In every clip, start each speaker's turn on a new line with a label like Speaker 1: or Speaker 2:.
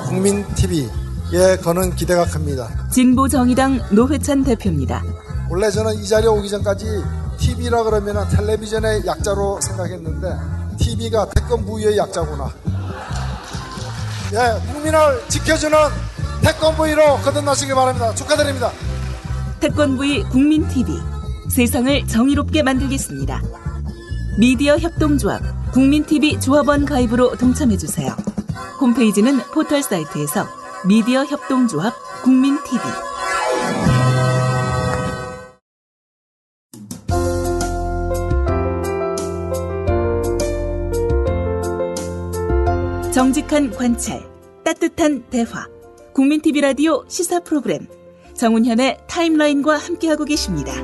Speaker 1: 국민 TV에 거는 기대가 큽니다.
Speaker 2: 진보정의당 노회찬 대표입니다.
Speaker 1: 원래 저는 이 자리에 오기 전까지 TV라 그러면 텔레비전의 약자로 생각했는데 TV가 태권부의 약자구나. 예, 국민을 지켜주는 태권부의로 거듭나시길 바랍니다. 축하드립니다.
Speaker 2: 태권부의 국민TV, 세상을 정의롭게 만들겠습니다. 미디어 협동조합 국민TV 조합원 가입으로 동참해주세요. 홈페이지는 포털 사이트에서 미디어 협동조합 국민TV. 정직한 관찰, 따뜻한 대화. 국민TV 라디오 시사 프로그램 정운현의 타임라인과 함께하고 계십니다.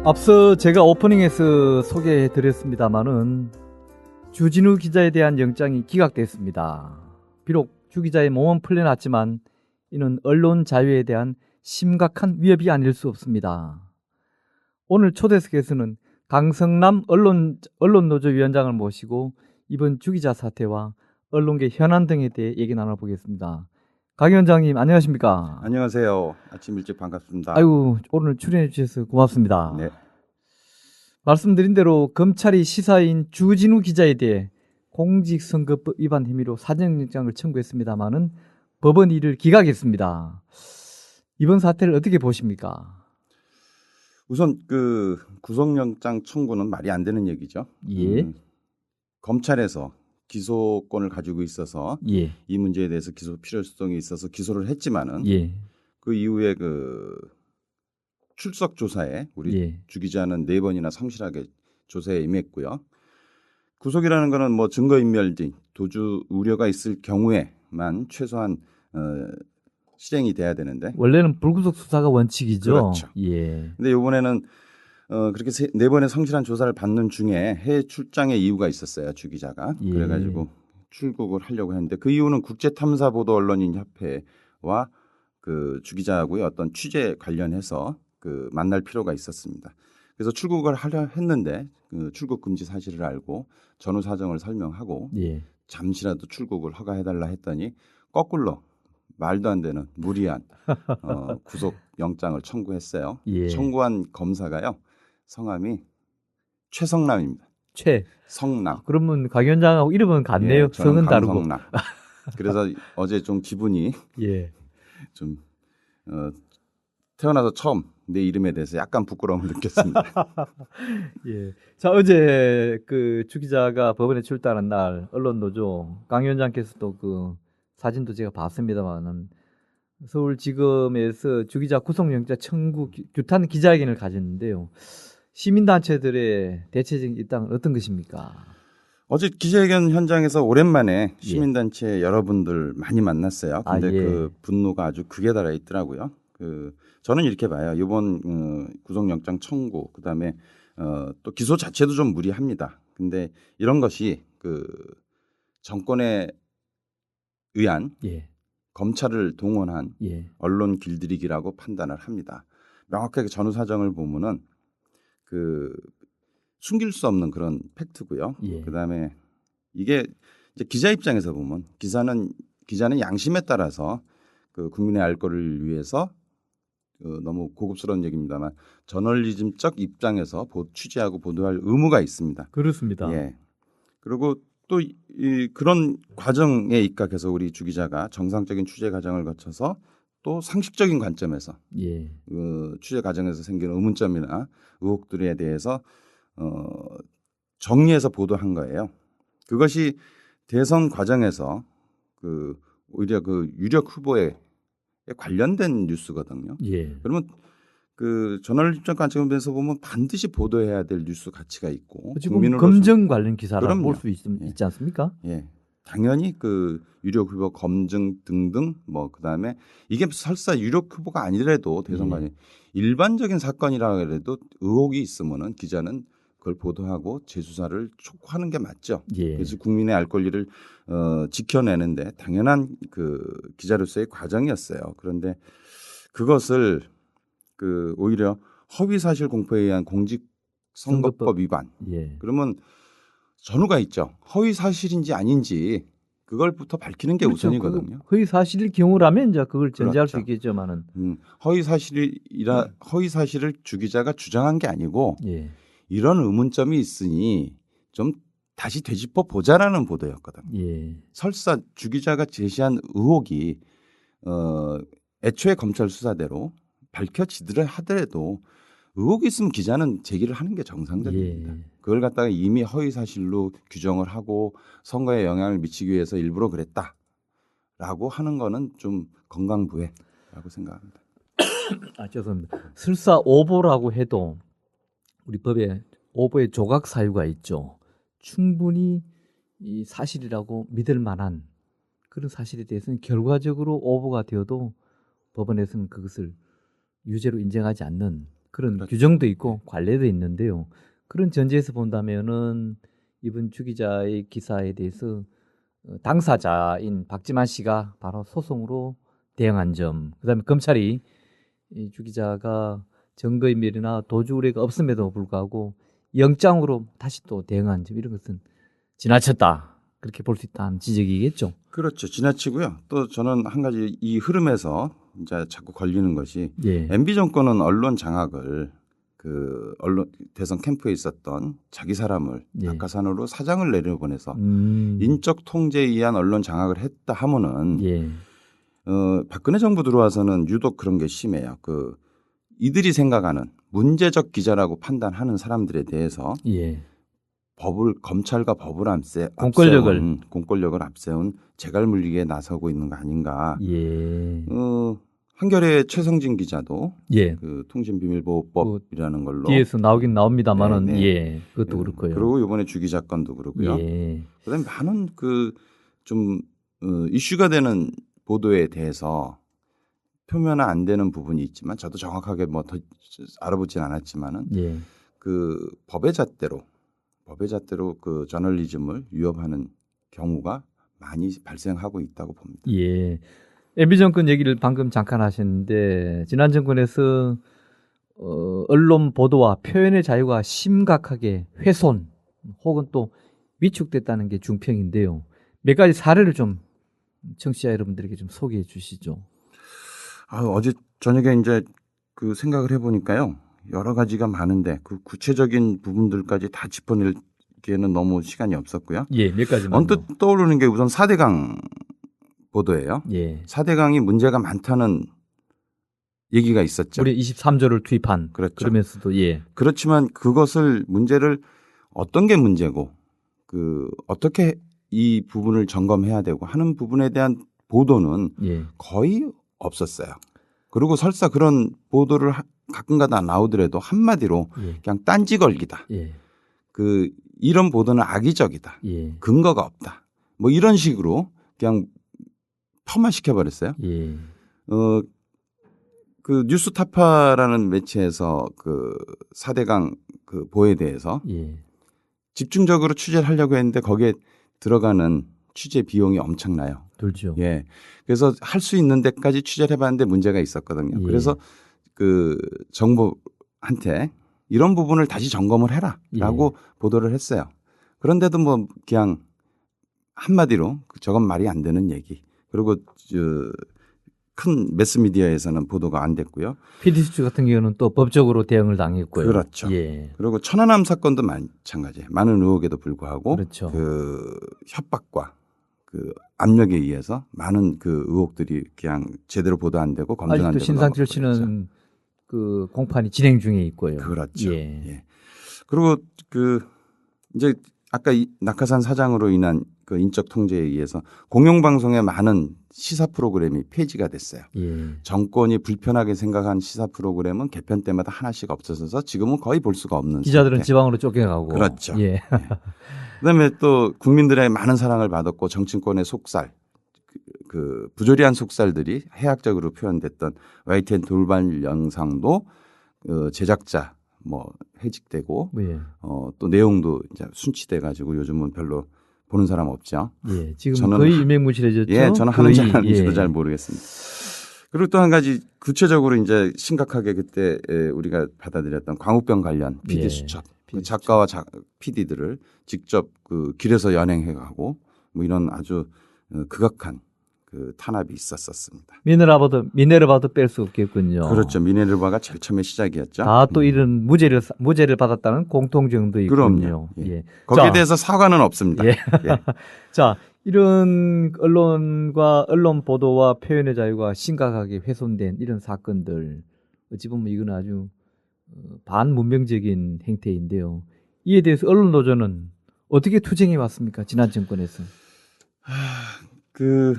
Speaker 3: 앞서 제가 오프닝에서 소개해드렸습니다마는 주진우 기자에 대한 영장이 기각됐습니다. 비록 주 기자의 몸은 풀려났지만 이는 언론 자유에 대한 심각한 위협이 아닐 수 없습니다. 오늘 초대석에서는 강성남 언론노조 위원장을 모시고 이번 주 기자 사태와 언론계 현안 등에 대해 얘기 나눠보겠습니다. 강 위원장님 안녕하십니까?
Speaker 4: 안녕하세요. 아침 일찍 반갑습니다.
Speaker 3: 아이고 오늘 출연해 주셔서 고맙습니다.
Speaker 4: 네.
Speaker 3: 말씀드린 대로 검찰이 시사인 주진우 기자에 대해 공직선거법 위반 혐의로 사전영장을 청구했습니다마는 법원이 이를 기각했습니다. 이번 사태를 어떻게 보십니까?
Speaker 4: 우선 그 구속영장 청구는 말이 안 되는 얘기죠.
Speaker 3: 예.
Speaker 4: 검찰에서 기소권을 가지고 있어서
Speaker 3: 예.
Speaker 4: 이 문제에 대해서 기소 필요성이 있어서 기소를 했지만은
Speaker 3: 예.
Speaker 4: 그 이후에 그 출석 조사에 우리
Speaker 3: 예.
Speaker 4: 주 기자는 4번이나 성실하게 조사에 임했고요. 구속이라는 거는 뭐 증거인멸 등 도주 우려가 있을 경우에만 최소한 실행이 돼야 되는데
Speaker 3: 원래는 불구속 수사가 원칙이죠.
Speaker 4: 그렇죠.
Speaker 3: 예.
Speaker 4: 근데 이번에는 그렇게 4번의 성실한 조사를 받는 중에 해외 출장의 이유가 있었어요. 주 기자가.
Speaker 3: 예.
Speaker 4: 그래가지고 출국을 하려고 했는데 그 이유는 국제탐사보도언론인협회와 그 주 기자하고의 어떤 취재 관련해서 그 만날 필요가 있었습니다. 그래서 출국을 하려 했는데 그 출국 금지 사실을 알고 전후 사정을 설명하고
Speaker 3: 예.
Speaker 4: 잠시라도 출국을 허가해달라 했더니 거꾸로 말도 안 되는 무리한 구속 영장을 청구했어요.
Speaker 3: 예.
Speaker 4: 청구한 검사가요. 성함이 최성남입니다. 성남.
Speaker 3: 그러면 강 위원장하고 이름은 같네요.
Speaker 4: 예, 저는
Speaker 3: 성은 다르고.
Speaker 4: 강성남. 그래서 어제 좀 기분이
Speaker 3: 예.
Speaker 4: 좀 태어나서 처음 내 이름에 대해서 약간 부끄러움을 느꼈습니다.
Speaker 3: 예. 자, 어제 그 주 기자가 법원에 출두하는 날 언론노조 강 위원장께서도 그 사진도 제가 봤습니다만은 서울지검에서 주 기자 구속영장 청구 규탄 기자회견을 가졌는데요. 시민단체들의 대체적인 입장은 어떤 것입니까?
Speaker 4: 어제 기자회견 현장에서 오랜만에 시민단체 여러분들 많이 만났어요. 근데
Speaker 3: 예.
Speaker 4: 그 분노가 아주 극에 달해 있더라고요. 저는 이렇게 봐요. 이번 구속영장 청구 그다음에 또 기소 자체도 좀 무리합니다. 근데 이런 것이 그 정권에 의한
Speaker 3: 예.
Speaker 4: 검찰을 동원한
Speaker 3: 예.
Speaker 4: 언론 길들이기라고 판단을 합니다. 명확하게 전후 사정을 보면은 그 숨길 수 없는 그런 팩트고요.
Speaker 3: 예.
Speaker 4: 그다음에 이게 이제 기자 입장에서 보면 기자는 양심에 따라서 그 국민의 알 거를 위해서 너무 고급스러운 얘기입니다만 저널리즘적 입장에서 취재하고 보도할 의무가 있습니다.
Speaker 3: 그렇습니다.
Speaker 4: 예. 그리고 또 그런 과정에 입각해서 우리 주 기자가 정상적인 취재 과정을 거쳐서 또 상식적인 관점에서
Speaker 3: 예.
Speaker 4: 취재 과정에서 생기는 의문점이나 의혹들에 대해서 정리해서 보도한 거예요. 그것이 대선 과정에서 오히려 그 유력 후보에 관련된 뉴스거든요.
Speaker 3: 예.
Speaker 4: 그러면 그 저널리즘적 관점에서 보면 반드시 보도해야 될 뉴스 가치가 있고
Speaker 3: 지금 검증 관련 기사라고 볼 수 있지 않습니까?
Speaker 4: 예. 당연히 그 유력 후보 검증 등등 뭐 그다음에 이게 설사 유력 후보가 아니더라도 대선관이 일반적인 사건이라 그래도 의혹이 있으면은 기자는 그걸 보도하고 재수사를 촉구하는 게 맞죠.
Speaker 3: 예.
Speaker 4: 그래서 국민의 알 권리를 지켜내는데 당연한 그 기자로서의 과정이었어요. 그런데 그것을 그 오히려 허위사실 공표에 의한 공직선거법 위반.
Speaker 3: 예.
Speaker 4: 그러면 전후가 있죠. 허위사실인지 아닌지 그걸부터 밝히는 게
Speaker 3: 그렇죠.
Speaker 4: 우선이거든요.
Speaker 3: 거의 사실일 경우라면 이제 그걸 전제할 수
Speaker 4: 그렇죠.
Speaker 3: 있겠지만은
Speaker 4: 허위사실을 주 기자가 주장한 게 아니고
Speaker 3: 예.
Speaker 4: 이런 의문점이 있으니 좀 다시 되짚어 보자라는 보도였거든요.
Speaker 3: 예.
Speaker 4: 설사 주 기자가 제시한 의혹이 애초에 검찰 수사대로 밝혀지더라 하더라도 의혹이 있으면 기자는 제기를 하는 게 정상적입니다.
Speaker 3: 예.
Speaker 4: 그걸 갖다가 이미 허위 사실로 규정을 하고 선거에 영향을 미치기 위해서 일부러 그랬다라고 하는 거는 좀 건강부회라고 생각합니다.
Speaker 3: 죄송합니다. 설사 오보라고 해도 우리 법에 오보의 조각 사유가 있죠. 충분히 이 사실이라고 믿을 만한 그런 사실에 대해서는 결과적으로 오보가 되어도 법원에서는 그것을 유죄로 인정하지 않는 그런
Speaker 4: 그렇죠.
Speaker 3: 규정도 있고 관례도 있는데요. 그런 전제에서 본다면은 이번 주 기자의 기사에 대해서 당사자인 박지만 씨가 바로 소송으로 대응한 점, 그다음에 검찰이 이 주 기자가 증거인멸이나 도주 우려가 없음에도 불구하고 영장으로 다시 또 대응한 점 이런 것은 지나쳤다 그렇게 볼 수 있다는 지적이겠죠.
Speaker 4: 그렇죠. 지나치고요. 또 저는 한 가지 이 흐름에서 이제 자꾸 걸리는 것이
Speaker 3: 예.
Speaker 4: MB 정권은 언론 장악을 그 언론 대선 캠프에 있었던 자기 사람을
Speaker 3: 예.
Speaker 4: 낙하산으로 사장을 내려보내서 인적 통제에 의한 언론 장악을 했다 하면은
Speaker 3: 예.
Speaker 4: 박근혜 정부 들어와서는 유독 그런 게 심해요. 이들이 생각하는 문제적 기자라고 판단하는 사람들에 대해서
Speaker 3: 예.
Speaker 4: 검찰과 법을
Speaker 3: 공권력을
Speaker 4: 앞세운 재갈 물리기에 나서고 있는 거 아닌가.
Speaker 3: 예.
Speaker 4: 한겨레 최성진 기자도
Speaker 3: 예.
Speaker 4: 그 통신비밀보호법이라는 걸로
Speaker 3: 뒤에서 나오긴 나옵니다만은
Speaker 4: 네, 네.
Speaker 3: 예. 그것도 그렇고요.
Speaker 4: 그리고 이번에 주 기자 건도 그렇고요.
Speaker 3: 예.
Speaker 4: 그다음에 많은 좀 이슈가 되는 보도에 대해서 표면화 안 되는 부분이 있지만 저도 정확하게 뭐 더 알아보진 않았지만은
Speaker 3: 예.
Speaker 4: 그 법의 잣대로 그 저널리즘을 위협하는 경우가 많이 발생하고 있다고 봅니다.
Speaker 3: 예. MB 정권 얘기를 방금 잠깐 하셨는데 지난 정권에서 언론 보도와 표현의 자유가 심각하게 훼손 혹은 또 위축됐다는 게 중평인데요. 몇 가지 사례를 좀 청취자 여러분들에게 좀 소개해 주시죠.
Speaker 4: 어제 저녁에 이제 그 생각을 해보니까요. 여러 가지가 많은데 그 구체적인 부분들까지 다 짚어내기에는 너무 시간이 없었고요.
Speaker 3: 예, 몇 가지만.
Speaker 4: 언뜻 떠오르는 게 우선 4대강 보도예요.
Speaker 3: 예.
Speaker 4: 4대강이 문제가 많다는 얘기가 있었죠.
Speaker 3: 우리 23조를 투입한.
Speaker 4: 그렇죠.
Speaker 3: 그러면서도 예.
Speaker 4: 그렇지만 그것을 문제를 어떤 게 문제고 어떻게 이 부분을 점검해야 되고 하는 부분에 대한 보도는
Speaker 3: 예.
Speaker 4: 거의 없었어요. 그리고 설사 그런 보도를 가끔가다 나오더라도 한마디로
Speaker 3: 예.
Speaker 4: 그냥 딴지 걸기다.
Speaker 3: 예.
Speaker 4: 이런 보도는 악의적이다.
Speaker 3: 예.
Speaker 4: 근거가 없다. 뭐 이런 식으로 그냥 폄하시켜 버렸어요.
Speaker 3: 예.
Speaker 4: 뉴스타파라는 매체에서 4대강 보에 대해서
Speaker 3: 예.
Speaker 4: 집중적으로 취재를 하려고 했는데 거기에 들어가는 취재 비용이 엄청나요.
Speaker 3: 들죠.
Speaker 4: 예. 그래서 할 수 있는 데까지 취재를 해봤는데 문제가 있었거든요.
Speaker 3: 예.
Speaker 4: 그래서 정부한테 이런 부분을 다시 점검을 해라라고 보도를 했어요. 그런데도 뭐 그냥 한마디로 저건 말이 안 되는 얘기. 그리고 큰 매스미디어에서는 보도가 안 됐고요.
Speaker 3: PD수첩 같은 경우는 또 법적으로 대응을 당했고요.
Speaker 4: 그렇죠.
Speaker 3: 예.
Speaker 4: 그리고 천안함 사건도 마찬가지예요. 많은 의혹에도 불구하고
Speaker 3: 그렇죠.
Speaker 4: 협박과 압력에 의해서 많은 의혹들이 그냥 제대로 보도 안 되고 검증 안
Speaker 3: 아직도
Speaker 4: 되고
Speaker 3: 신상철
Speaker 4: 넘어가고
Speaker 3: 씨는 공판이 진행 중에 있고요.
Speaker 4: 그렇죠.
Speaker 3: 예.
Speaker 4: 예. 그리고 이제 아까 낙하산 사장으로 인한 인적 통제에 의해서 공영방송의 많은 시사 프로그램이 폐지가 됐어요.
Speaker 3: 예.
Speaker 4: 정권이 불편하게 생각한 시사 프로그램은 개편 때마다 하나씩 없어져서 지금은 거의 볼 수가 없는
Speaker 3: 기자들은
Speaker 4: 상태.
Speaker 3: 지방으로 쫓겨가고.
Speaker 4: 그렇죠.
Speaker 3: 예.
Speaker 4: 예. 그다음에 또 국민들의 많은 사랑을 받았고 정치권의 속살, 부조리한 속살들이 해학적으로 표현됐던 YTN 돌발 영상도 제작자 해직되고
Speaker 3: 예.
Speaker 4: 또 내용도 이제 순치돼 가지고 요즘은 별로 보는 사람 없죠.
Speaker 3: 예. 지금
Speaker 4: 저는
Speaker 3: 거의 유명무실해졌죠.
Speaker 4: 예, 저는
Speaker 3: 거의,
Speaker 4: 하는지 안 하는지도
Speaker 3: 예.
Speaker 4: 잘 모르겠습니다. 그리고 또 한 가지 구체적으로 이제 심각하게 그때 우리가 받아들였던 광우병 관련 PD
Speaker 3: 예.
Speaker 4: 수첩, 그
Speaker 3: PD
Speaker 4: 작가와 PD들을 직접 그 길에서 연행해 가고 뭐 이런 아주 극악한 그 탄압이 있었습니다.
Speaker 3: 미네르바도 뺄 수 없겠군요.
Speaker 4: 그렇죠. 미네르바가 제일 처음에 시작이었죠.
Speaker 3: 다 또 이런 무죄를 받았다는 공통점도 있군요.
Speaker 4: 그럼요. 예.
Speaker 3: 예.
Speaker 4: 거기에
Speaker 3: 자,
Speaker 4: 대해서 사과는 없습니다.
Speaker 3: 예.
Speaker 4: 예.
Speaker 3: 자, 이런 언론 보도와 표현의 자유가 심각하게 훼손된 이런 사건들, 어찌 보면 이건 아주 반문명적인 행태인데요. 이에 대해서 언론 노조는 어떻게 투쟁해 왔습니까? 지난 정권에서.
Speaker 4: 그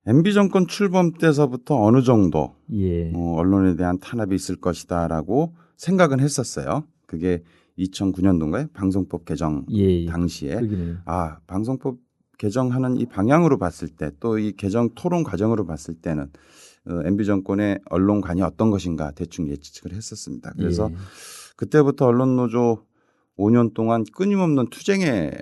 Speaker 4: MB 정권 출범 때서부터 어느 정도
Speaker 3: 예.
Speaker 4: 언론에 대한 탄압이 있을 것이다라고 생각은 했었어요. 그게 2009년도인가요? 방송법 개정
Speaker 3: 예.
Speaker 4: 당시에
Speaker 3: 그러기는.
Speaker 4: 방송법 개정하는 이 방향으로 봤을 때 또 이 개정 토론 과정으로 봤을 때는 MB 정권의 언론관이 어떤 것인가 대충 예측을 했었습니다. 그래서
Speaker 3: 예.
Speaker 4: 그때부터 언론노조 5년 동안 끊임없는 투쟁의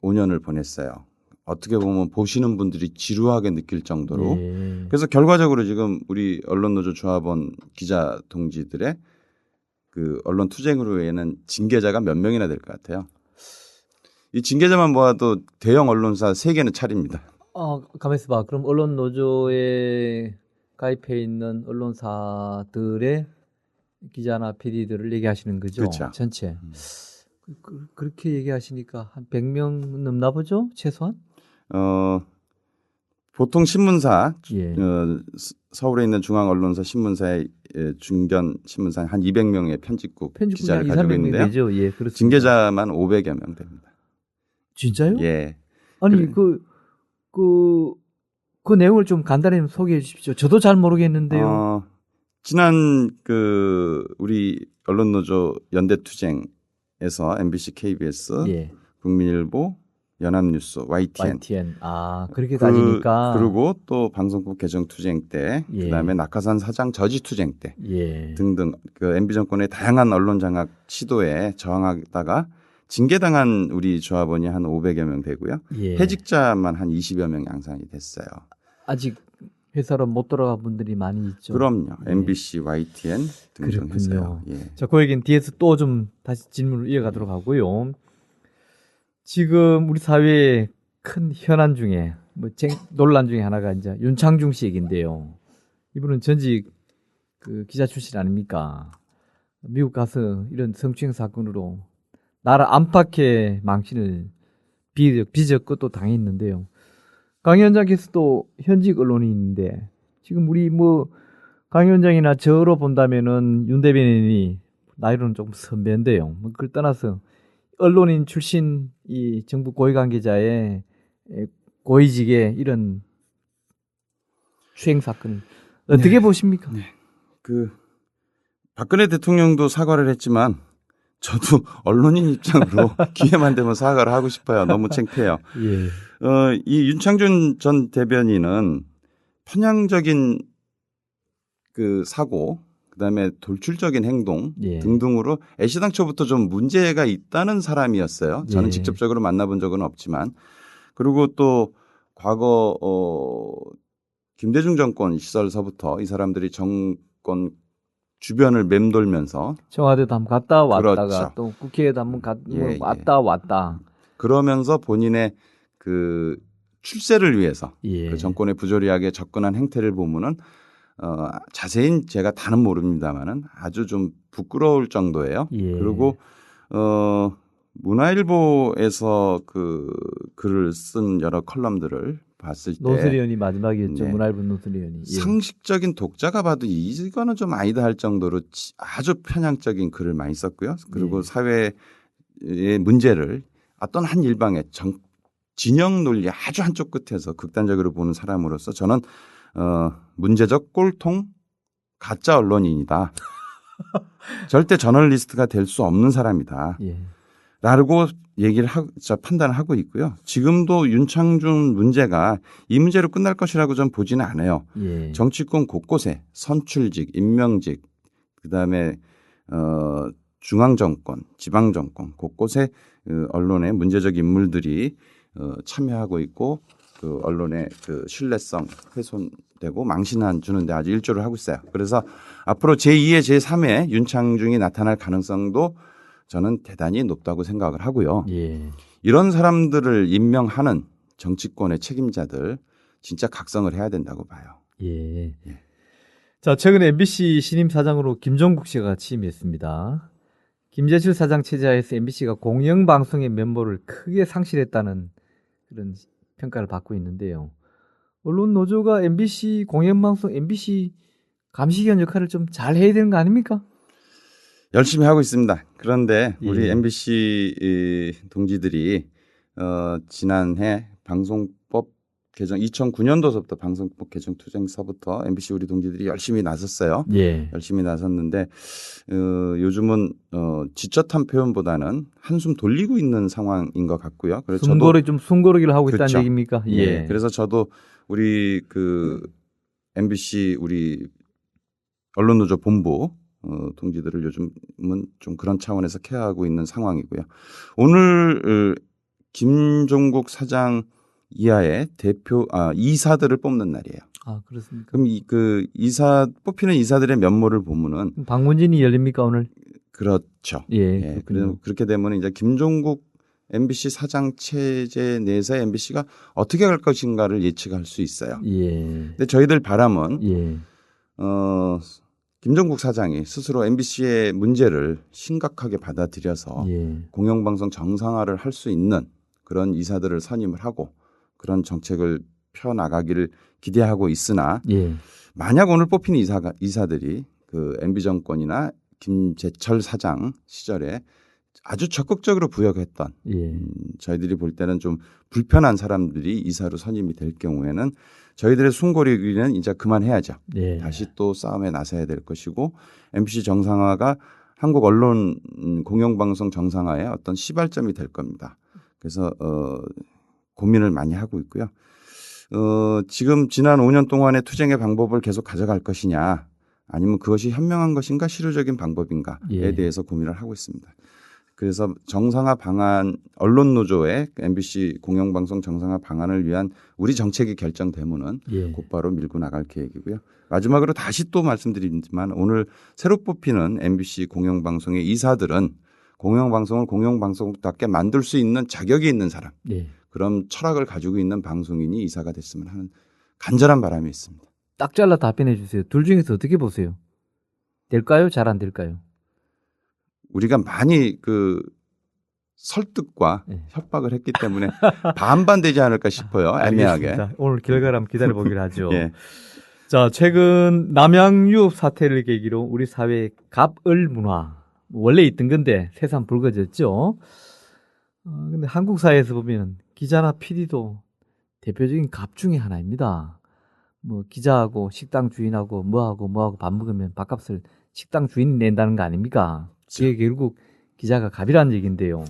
Speaker 4: 5년을 보냈어요. 어떻게 보면 보시는 분들이 지루하게 느낄 정도로.
Speaker 3: 예.
Speaker 4: 그래서 결과적으로 지금 우리 언론노조 조합원 기자 동지들의 그 언론 투쟁으로 인한 징계자가 몇 명이나 될 것 같아요. 이 징계자만 모아도 대형 언론사 3개는 차립니다.
Speaker 3: 가만 있어봐. 그럼 언론 노조에 가입해 있는 언론사들의 기자나 PD들을 얘기하시는 거죠?
Speaker 4: 그렇죠.
Speaker 3: 전체. 그렇게 얘기하시니까 한 100명 넘나 보죠? 최소한?
Speaker 4: 보통 신문사
Speaker 3: 예.
Speaker 4: 서울에 있는 중앙 언론사 신문사의 중견 신문사 한 200명의 편집국
Speaker 3: 편집국이
Speaker 4: 기자를
Speaker 3: 2,
Speaker 4: 가지고
Speaker 3: 300명
Speaker 4: 있는데요.
Speaker 3: 되죠? 예, 그렇습니다.
Speaker 4: 징계자만 500여 명 됩니다.
Speaker 3: 진짜요?
Speaker 4: 예.
Speaker 3: 아니,
Speaker 4: 그래.
Speaker 3: 그 내용을 좀 간단히 소개해 주십시오. 저도 잘 모르겠는데요.
Speaker 4: 지난 우리 언론노조 연대투쟁에서 MBC, KBS,
Speaker 3: 예.
Speaker 4: 국민일보, 연합뉴스, YTN.
Speaker 3: 그렇게 따지니까.
Speaker 4: 그리고 또 방송법 개정 투쟁 때,
Speaker 3: 예.
Speaker 4: 그다음에 낙하산 사장 저지 투쟁 때
Speaker 3: 예.
Speaker 4: 등등 그 MB 정권의 다양한 언론 장악 시도에 저항하다가 징계당한 우리 조합원이 한 500여 명 되고요.
Speaker 3: 예.
Speaker 4: 해직자만 한 20여 명 양산이 됐어요.
Speaker 3: 아직 회사로 못 돌아간 분들이 많이 있죠.
Speaker 4: 그럼요.
Speaker 3: 예.
Speaker 4: MBC, YTN 등등
Speaker 3: 그렇군요.
Speaker 4: 했어요. 예.
Speaker 3: 자, 그 얘기는 뒤에서 또 좀 다시 질문을 이어가도록 하고요. 지금 우리 사회의 큰 현안 중에 논란 중에 하나가 이제 윤창중 씨 얘기인데요. 이분은 전직 그 기자 출신 아닙니까? 미국 가서 이런 성추행 사건으로 나라 안팎의 망신을 빚었고 당했는데요. 강 위원장께서도 현직 언론인인데 지금 우리 강 위원장이나 저로 본다면은 윤 대변인이 나이로는 조금 선배인데요. 그걸 떠나서 언론인 출신 이 정부 고위 관계자의 고위직의 이런 추행 사건을 어떻게 보십니까?
Speaker 4: 네. 박근혜 대통령도 사과를 했지만 저도 언론인 입장으로 기회만 되면 사과를 하고 싶어요. 너무 창피해요.
Speaker 3: 예.
Speaker 4: 이 윤창준 전 대변인은 편향적인 그 사고, 그다음에 돌출적인 행동
Speaker 3: 예.
Speaker 4: 등등으로 애시당초부터 좀 문제가 있다는 사람이었어요. 저는
Speaker 3: 예.
Speaker 4: 직접적으로 만나본 적은 없지만, 그리고 또 과거 김대중 정권 시절서부터 이 사람들이 정권 주변을 맴돌면서
Speaker 3: 청와대도 한번 갔다 왔다가
Speaker 4: 그렇죠.
Speaker 3: 또 국회에도 한번
Speaker 4: 예.
Speaker 3: 왔다.
Speaker 4: 그러면서 본인의 그 출세를 위해서
Speaker 3: 예.
Speaker 4: 그 정권에 부조리하게 접근한 행태를 보면은 자세히 제가 다는 모릅니다만은 아주 좀 부끄러울 정도예요.
Speaker 3: 예.
Speaker 4: 그리고 문화일보에서 그 글을 쓴 여러 컬럼들을 봤을 때
Speaker 3: 노슬위원이 마지막이었죠.
Speaker 4: 네.
Speaker 3: 문화일보 노슬위원이. 예.
Speaker 4: 상식적인 독자가 봐도 이거는 좀 아니다 할 정도로 아주 편향적인 글을 많이 썼고요. 그리고
Speaker 3: 예.
Speaker 4: 사회의 문제를 어떤 한 일방의 진영 논리 아주 한쪽 끝에서 극단적으로 보는 사람으로서 저는 문제적 꼴통 가짜 언론인이다. 절대 저널리스트가 될 수 없는 사람이다.
Speaker 3: 예.
Speaker 4: 라고 판단을 하고 있고요. 지금도 윤창중 문제가 이 문제로 끝날 것이라고 전 보지는 않아요.
Speaker 3: 예.
Speaker 4: 정치권 곳곳에 선출직, 임명직, 그다음에 중앙정권, 지방정권 곳곳에 언론의 문제적 인물들이 참여하고 있고 그 언론의 그 신뢰성 훼손되고 되고 망신 주는데 아주 일조를 하고 있어요. 그래서 앞으로 제2의 제3의 윤창중이 나타날 가능성도 저는 대단히 높다고 생각을 하고요.
Speaker 3: 예.
Speaker 4: 이런 사람들을 임명하는 정치권의 책임자들 진짜 각성을 해야 된다고 봐요.
Speaker 3: 예. 자, 최근에 MBC 신임 사장으로 김종국 씨가 취임했습니다. 김재실 사장 체제하에서 MBC가 공영방송의 면모를 크게 상실했다는 그런 평가를 받고 있는데요. 언론 노조가 MBC 공영방송 MBC 감시기관 역할을 좀 잘 해야 되는 거 아닙니까?
Speaker 4: 열심히 하고 있습니다. 그런데 우리
Speaker 3: 예.
Speaker 4: MBC 동지들이 지난해 방송법 개정 2009년도서부터 방송법 개정 투쟁서부터 MBC 우리 동지들이 열심히 나섰어요.
Speaker 3: 예.
Speaker 4: 열심히 나섰는데 요즘은 지젓한 표현보다는 한숨 돌리고 있는 상황인 것 같고요. 그래서
Speaker 3: 숨고르기를 하고 있다는
Speaker 4: 그렇죠.
Speaker 3: 얘기입니까? 예.
Speaker 4: 그래서 저도 우리 그 MBC 우리 언론노조 본부 동지들을 요즘은 좀 그런 차원에서 케어하고 있는 상황이고요. 오늘 김종국 사장 이하의 이사들을 뽑는 날이에요.
Speaker 3: 아, 그렇습니까?
Speaker 4: 그럼 뽑히는 이사들의 면모를 보면은
Speaker 3: 방문진이 열립니까 오늘?
Speaker 4: 그렇죠.
Speaker 3: 예.
Speaker 4: 그렇게 되면 이제 김종국 MBC 사장 체제 내에서 MBC가 어떻게 갈 것인가를 예측할 수 있어요.
Speaker 3: 예.
Speaker 4: 근데 저희들 바람은
Speaker 3: 예.
Speaker 4: 김종국 사장이 스스로 MBC의 문제를 심각하게 받아들여서
Speaker 3: 예.
Speaker 4: 공영방송 정상화를 할 수 있는 그런 이사들을 선임을 하고 그런 정책을 펴나가기를 기대하고 있으나
Speaker 3: 예.
Speaker 4: 만약 오늘 뽑힌 이사들이 그 MB 정권이나 김재철 사장 시절에 아주 적극적으로 부역했던
Speaker 3: 예.
Speaker 4: 저희들이 볼 때는 좀 불편한 사람들이 이사로 선임이 될 경우에는 저희들의 숨고르기는 이제 그만해야죠.
Speaker 3: 예.
Speaker 4: 다시 또 싸움에 나서야 될 것이고 MBC 정상화가 한국 언론 공영방송 정상화의 어떤 시발점이 될 겁니다. 그래서 고민을 많이 하고 있고요. 지금 지난 5년 동안의 투쟁의 방법을 계속 가져갈 것이냐 아니면 그것이 현명한 것인가 실효적인 방법인가에
Speaker 3: 예.
Speaker 4: 대해서 고민을 하고 있습니다. 그래서 정상화 방안 언론노조의 MBC 공영방송 정상화 방안을 위한 우리 정책이 결정되면은
Speaker 3: 예.
Speaker 4: 곧바로 밀고 나갈 계획이고요. 마지막으로 다시 또 말씀드리지만 오늘 새로 뽑히는 MBC 공영방송의 이사들은 공영방송을 공영방송답게 만들 수 있는 자격이 있는 사람,
Speaker 3: 예.
Speaker 4: 그런 철학을 가지고 있는 방송인이 이사가 됐으면 하는 간절한 바람이 있습니다.
Speaker 3: 딱 잘라 답변해 주세요. 둘 중에서 어떻게 보세요? 될까요? 잘 안 될까요?
Speaker 4: 우리가 많이 설득과
Speaker 3: 네.
Speaker 4: 협박을 했기 때문에 반반 되지 않을까 싶어요. 애매하게.
Speaker 3: 알겠습니다. 오늘 결과를 한번 기다려보기로 하죠.
Speaker 4: 예.
Speaker 3: 자, 최근 남양 유업 사태를 계기로 우리 사회의 갑을 문화, 원래 있던 건데 새삼 불거졌죠. 근데 한국 사회에서 보면 기자나 PD도 대표적인 갑 중에 하나입니다. 뭐 기자하고 식당 주인하고 뭐하고 밥 먹으면 밥값을 식당 주인이 낸다는 거 아닙니까? 그게 결국 기자가 갑이라는 얘기인데요.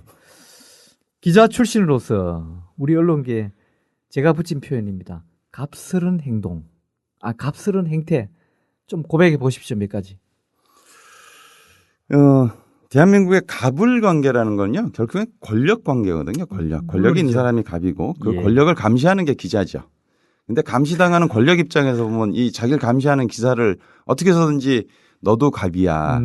Speaker 3: 기자 출신으로서 우리 언론계에 제가 붙인 표현입니다. 갑스런 행동, 갑스런 행태 좀 고백해 보십시오. 몇 가지.
Speaker 4: 대한민국의 갑을 관계라는 건요. 결국엔 권력 관계거든요. 권력이 있는 사람이 갑이고 그
Speaker 3: 예. 권력을
Speaker 4: 권력을 감시하는 게 기자죠. 근데 감시당하는 권력 입장에서 보면 이 자기를 감시하는 기사를 어떻게 해서든지 너도 갑이야.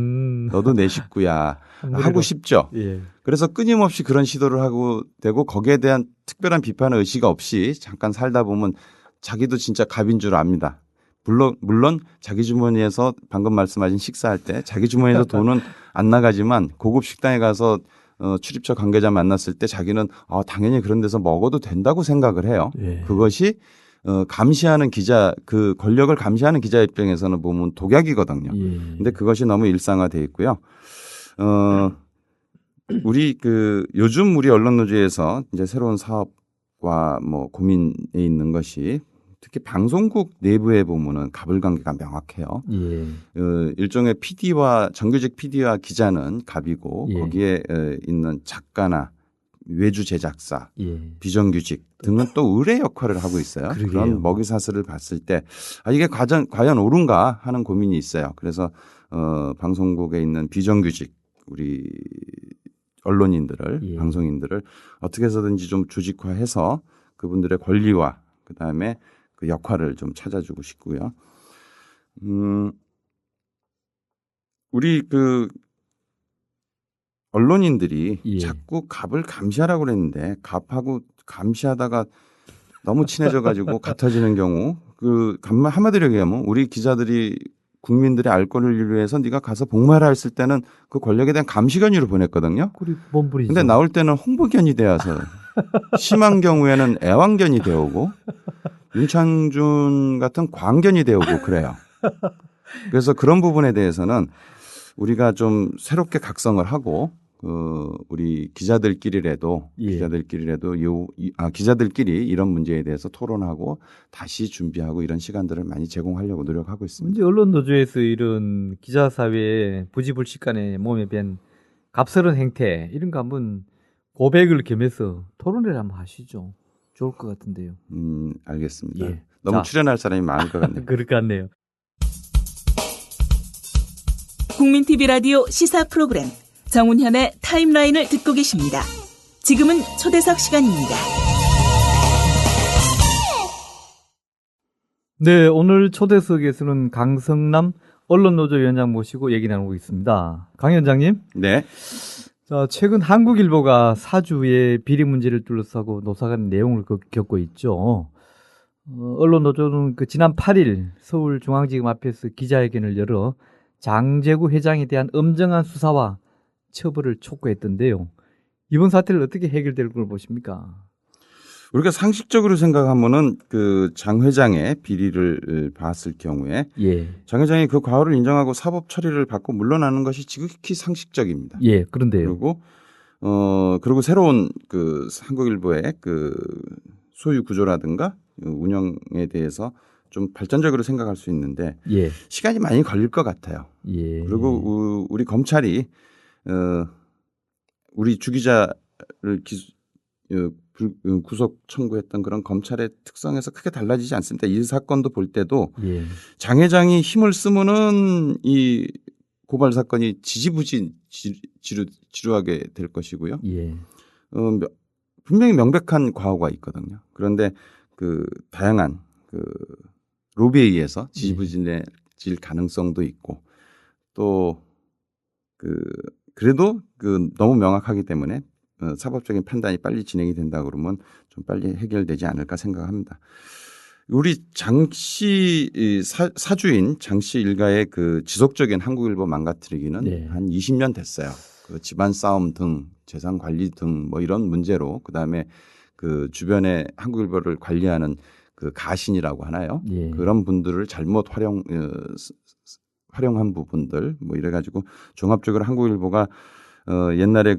Speaker 4: 너도 내 식구야. 하고 싶죠.
Speaker 3: 예.
Speaker 4: 그래서 끊임없이 그런 시도를 하고 되고 거기에 대한 특별한 비판의 의식 없이 잠깐 살다 보면 자기도 진짜 갑인 줄 압니다. 물론 자기 주머니에서 방금 말씀하신 식사할 때 자기 주머니에서 돈은 안 나가지만 고급 식당에 가서 출입처 관계자 만났을 때 자기는 당연히 그런 데서 먹어도 된다고 생각을 해요.
Speaker 3: 예.
Speaker 4: 그것이 감시하는 기자, 그 권력을 감시하는 기자 입장에서는 보면 독약이거든요.
Speaker 3: 예.
Speaker 4: 근데 그것이 너무 일상화돼 있고요. 요즘 우리 언론노조에서 이제 새로운 사업과 뭐 고민에 있는 것이 특히 방송국 내부에 보면은 갑을 관계가 명확해요.
Speaker 3: 예.
Speaker 4: 일종의 PD와 정규직 PD와 기자는 갑이고
Speaker 3: 예.
Speaker 4: 거기에 있는 작가나 외주 제작사,
Speaker 3: 예.
Speaker 4: 비정규직 등은 또 의뢰 역할을 하고 있어요.
Speaker 3: 그러게요.
Speaker 4: 그런 먹이사슬을 봤을 때 이게 과연 옳은가 하는 고민이 있어요. 그래서 방송국에 있는 비정규직 우리 언론인들을
Speaker 3: 예.
Speaker 4: 방송인들을 어떻게 해서든지 좀 조직화해서 그분들의 권리와 그다음에 그 역할을 좀 찾아주고 싶고요. 우리 그 언론인들이
Speaker 3: 예.
Speaker 4: 자꾸 갑을 감시하라고 그랬는데 갑하고 감시하다가 너무 친해져가지고 같아지는 경우 그 한마디로 얘기하면 우리 기자들이 국민들의 알 권리를 위해서 네가 가서 복무하라 했을 때는 그 권력에 대한 감시견으로 보냈거든요.
Speaker 3: 그리 몸부리죠.
Speaker 4: 근데 나올 때는 홍보견이 되어서 심한 경우에는 애완견이 되오고 윤창준 같은 광견이 되오고 그래요. 그래서 그런 부분에 대해서는 우리가 좀 새롭게 각성을 하고 우리 기자들끼리라도 기자들끼리 이런 문제에 대해서 토론하고 다시 준비하고 이런 시간들을 많이 제공하려고 노력하고 있습니다.
Speaker 3: 문제 언론 노조에서 이런 기자 사회의 부지불식간에 몸에 밴 갑스러운 행태 이런 거 한번 고백을 겸해서 토론을 한번 하시죠. 좋을 것 같은데요.
Speaker 4: 알겠습니다.
Speaker 3: 예.
Speaker 4: 너무
Speaker 3: 자.
Speaker 4: 출연할 사람이 많을 것 같네요.
Speaker 3: 그럴 것 같네요.
Speaker 2: 국민TV 라디오 시사 프로그램 정운현의 타임라인을 듣고 계십니다. 지금은 초대석 시간입니다.
Speaker 3: 네, 오늘 초대석에서는 강성남 언론노조위원장 모시고 얘기 나누고 있습니다. 강 위원장님.
Speaker 4: 네.
Speaker 3: 자, 최근 한국일보가 사주의 비리 문제를 둘러싸고 노사간 내용을 겪고 있죠. 언론노조는 지난 8일 서울중앙지검 앞에서 기자회견을 열어 장제구 회장에 대한 엄정한 수사와 처벌을 촉구했던데요. 이번 사태를 어떻게 해결될 걸 보십니까?
Speaker 4: 우리가 상식적으로 생각하면은 그 장 회장의 비리를 봤을 경우에
Speaker 3: 예.
Speaker 4: 장 회장이 그 과오를 인정하고 사법 처리를 받고 물러나는 것이 지극히 상식적입니다.
Speaker 3: 예, 그런데요.
Speaker 4: 그리고 새로운 그 한국일보의 그 소유 구조라든가 운영에 대해서 좀 발전적으로 생각할 수 있는데
Speaker 3: 예.
Speaker 4: 시간이 많이 걸릴 것 같아요.
Speaker 3: 예.
Speaker 4: 그리고 우리 검찰이 우리 주 기자를 구속 청구했던 그런 검찰의 특성에서 크게 달라지지 않습니다. 이 사건도 볼 때도
Speaker 3: 예.
Speaker 4: 장 회장이 힘을 쓰면은 이 고발 사건이 지루하게 될 것이고요.
Speaker 3: 예.
Speaker 4: 분명히 명백한 과오가 있거든요. 그런데 그 다양한 그 로비에 의해서 지지부진해질 가능성도 있고 또 그래도 너무 명확하기 때문에 사법적인 판단이 빨리 진행이 된다 그러면 좀 빨리 해결되지 않을까 생각합니다. 우리 장씨 사주인 장씨 일가의 그 지속적인 한국일보 망가뜨리기는
Speaker 3: 네.
Speaker 4: 한 20년 됐어요. 그 집안 싸움 등 재산 관리 등 뭐 이런 문제로 그다음에 그 주변에 한국일보를 관리하는 그 가신이라고 하나요?
Speaker 3: 예.
Speaker 4: 그런 분들을 잘못 활용한 부분들 뭐 이래 가지고 종합적으로 한국일보가 옛날에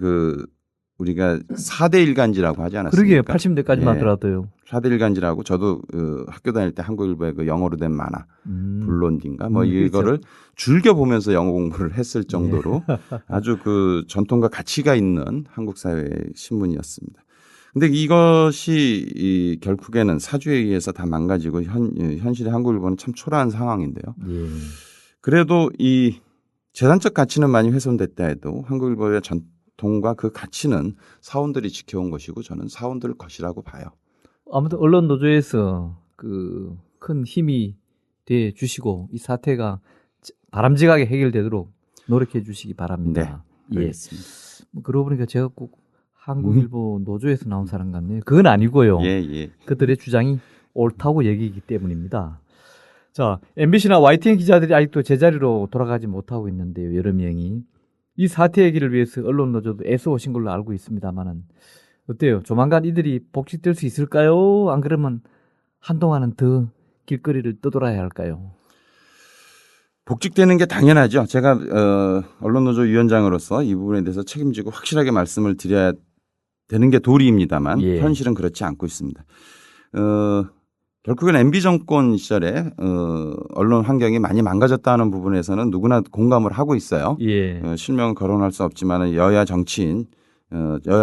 Speaker 4: 우리가 4대 일간지라고 하지 않았습니까?
Speaker 3: 그러게요. 80년대까지만 하더라도요.
Speaker 4: 4대 일간지라고 저도 학교 다닐 때 한국일보에 그 영어로 된 만화 블론디인가 뭐 이거를
Speaker 3: 그렇죠.
Speaker 4: 즐겨 보면서 영어 공부를 했을 정도로 아주 그 전통과 가치가 있는 한국 사회의 신문이었습니다. 근데 이것이 결국에는 사주에 의해서 다 망가지고 현실의 한국일보는 참 초라한 상황인데요.
Speaker 3: 예.
Speaker 4: 그래도 이 재산적 가치는 많이 훼손됐다 해도 한국일보의 전통과 그 가치는 사원들이 지켜온 것이고 저는 사원들 것이라고 봐요.
Speaker 3: 아무튼 언론 노조에서 그 큰 힘이 돼 주시고 이 사태가 바람직하게 해결되도록 노력해 주시기 바랍니다.
Speaker 4: 네, 알겠습니다.
Speaker 3: 그러고 보니까 제가 꼭 한국일보 노조에서 나온 사람 같네요. 그건 아니고요.
Speaker 4: 예.
Speaker 3: 그들의 주장이 옳다고 얘기이기 때문입니다. 자, MBC나 YTN 기자들이 아직도 제자리로 돌아가지 못하고 있는데요. 여러 명이. 이 사태 얘기를 위해서 언론 노조도 애써오신 걸로 알고 있습니다만은 어때요? 조만간 이들이 복직될 수 있을까요? 안 그러면 한동안은 더 길거리를 떠돌아야 할까요?
Speaker 4: 복직되는 게 당연하죠. 제가 언론노조 위원장으로서 이 부분에 대해서 책임지고 확실하게 말씀을 드려야 되는 게 도리입니다만
Speaker 3: 예.
Speaker 4: 현실은 그렇지 않고 있습니다. 결국엔 MB 정권 시절에 언론 환경이 많이 망가졌다는 부분에서는 누구나 공감을 하고 있어요.
Speaker 3: 예.
Speaker 4: 실명은 거론할 수 없지만 여야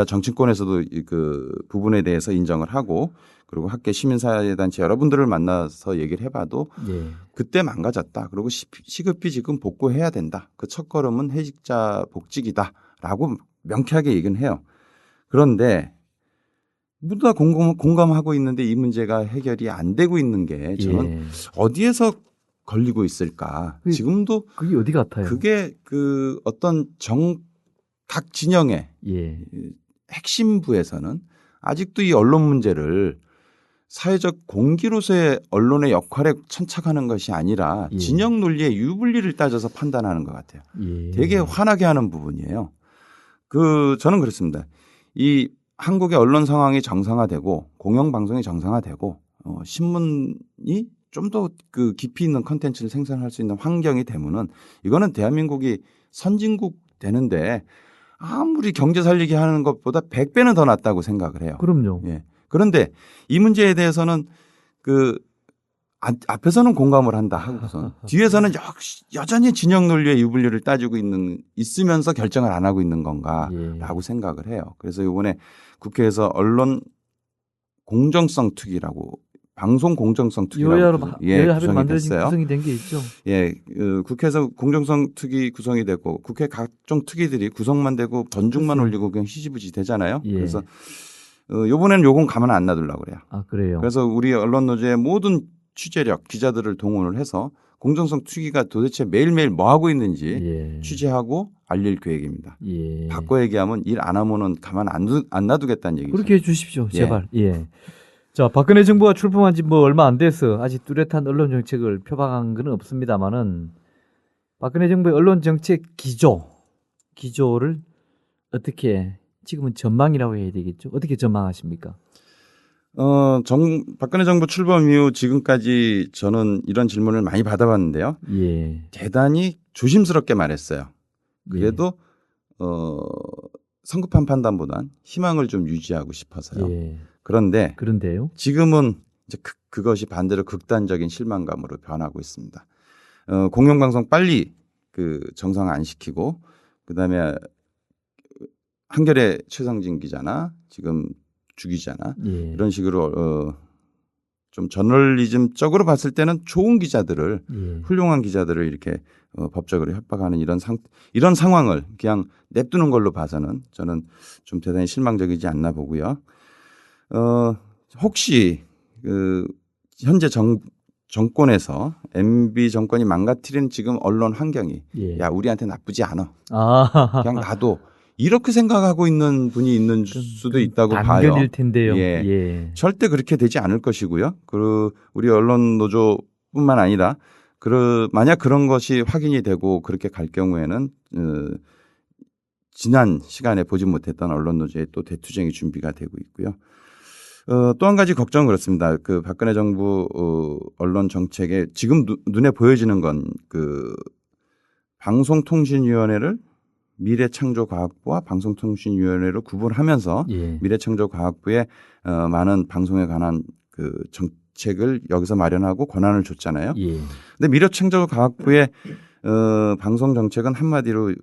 Speaker 4: 정치권에서도 그 부분에 대해서 인정을 하고 그리고 학계 시민사회단체 여러분들을 만나서 얘기를 해봐도
Speaker 3: 예.
Speaker 4: 그때 망가졌다. 그리고 시급히 지금 복구해야 된다. 그 첫걸음은 해직자 복직이다라고 명쾌하게 얘기는 해요. 그런데 모두 다 공감하고 있는데 이 문제가 해결이 안 되고 있는 게 저는
Speaker 3: 예.
Speaker 4: 어디에서 걸리고 있을까? 지금도
Speaker 3: 그게 어디 같아요?
Speaker 4: 그게 그 어떤 각 진영의
Speaker 3: 예.
Speaker 4: 핵심부에서는 아직도 이 언론 문제를 사회적 공기로서의 언론의 역할에 천착하는 것이 아니라
Speaker 3: 예.
Speaker 4: 진영 논리의 유불리를 따져서 판단하는 것 같아요.
Speaker 3: 예.
Speaker 4: 되게 화나게 하는 부분이에요. 저는 그렇습니다. 이 한국의 언론 상황이 정상화되고 공영방송이 정상화되고 신문이 좀 더 그 깊이 있는 컨텐츠를 생산할 수 있는 환경이 되면은 이거는 대한민국이 선진국 되는데 아무리 경제 살리기 하는 것보다 100배는 더 낫다고 생각을 해요.
Speaker 3: 그럼요.
Speaker 4: 예. 그런데 이 문제에 대해서는 앞에서는 공감을 한다 하고서 뒤에서는 여전히 진영 논리의 유불리를 따지고 있으면서 결정을 안 하고 있는 건가라고
Speaker 3: 예.
Speaker 4: 생각을 해요. 그래서 이번에 국회에서 언론 공정성 특위라고 방송 공정성 특위라고
Speaker 3: 여야 합의로
Speaker 4: 구성이
Speaker 3: 만들어진
Speaker 4: 됐어요.
Speaker 3: 구성이 된 게 있죠.
Speaker 4: 예, 국회에서 공정성 특위 구성이 됐고 국회 각종 특위들이 구성만 되고 번중만
Speaker 3: 글쎄요.
Speaker 4: 올리고 그냥 희지부지 되잖아요.
Speaker 3: 예.
Speaker 4: 그래서 이번에는 요건 가만 안 놔두려고 그래요.
Speaker 3: 아, 그래요.
Speaker 4: 그래서 우리 언론 노조의 모든 취재력 기자들을 동원을 해서 공정성 특위가 도대체 매일매일 뭐 하고 있는지
Speaker 3: 예.
Speaker 4: 취재하고 알릴 계획입니다.
Speaker 3: 예.
Speaker 4: 바꿔 얘기하면 일 안 하면은 가만 안 놔두겠다는 얘기죠.
Speaker 3: 그렇게 해 주십시오. 제발. 예. 자, 박근혜 정부가 출범한 지 뭐 얼마 안 돼서 아직 뚜렷한 언론 정책을 표방한 건 없습니다만은 박근혜 정부의 언론 정책 기조를 어떻게 지금은 전망이라고 해야 되겠죠? 어떻게 전망하십니까?
Speaker 4: 박근혜 정부 출범 이후 지금까지 저는 이런 질문을 많이 받아봤는데요.
Speaker 3: 예.
Speaker 4: 대단히 조심스럽게 말했어요. 그래도 성급한 판단보단 희망을 좀 유지하고 싶어서요.
Speaker 3: 예.
Speaker 4: 그런데요. 지금은 이제 그것이 반대로 극단적인 실망감으로 변하고 있습니다. 공영방송 빨리 정상 안 시키고 그다음에 한겨레 최성진 기자나 지금 주 기자나
Speaker 3: 예.
Speaker 4: 이런 식으로 좀 저널리즘적으로 봤을 때는 좋은 기자들을
Speaker 3: 예.
Speaker 4: 훌륭한 기자들을 이렇게 법적으로 협박하는 이런 상황을 그냥 냅두는 걸로 봐서는 저는 좀 대단히 실망적이지 않나 보고요. 혹시 현재 정권에서 MB 정권이 망가뜨린 지금 언론 환경이
Speaker 3: 예.
Speaker 4: 야 우리한테 나쁘지 않아.
Speaker 3: 아.
Speaker 4: 그냥 놔둬. 이렇게 생각하고 있는 분이 있는 수도 있다고 봐요.
Speaker 3: 단견일 텐데요.
Speaker 4: 예.
Speaker 3: 예.
Speaker 4: 절대 그렇게 되지 않을 것이고요. 우리 언론 노조뿐만 아니라 만약 그런 것이 확인이 되고 그렇게 갈 경우에는 지난 시간에 보지 못했던 언론 노조의 또 대투쟁이 준비가 되고 있고요. 또 한 가지 걱정은 그렇습니다. 박근혜 정부 언론 정책에 지금 눈에 보여지는 건 방송통신위원회를 미래창조과학부와 방송통신위원회로 구분하면서
Speaker 3: 예.
Speaker 4: 미래창조과학부에 많은 방송에 관한 정책을 여기서 마련하고 권한을 줬잖아요.
Speaker 3: 예.
Speaker 4: 근데 미래창조과학부의 방송 정책은 한마디로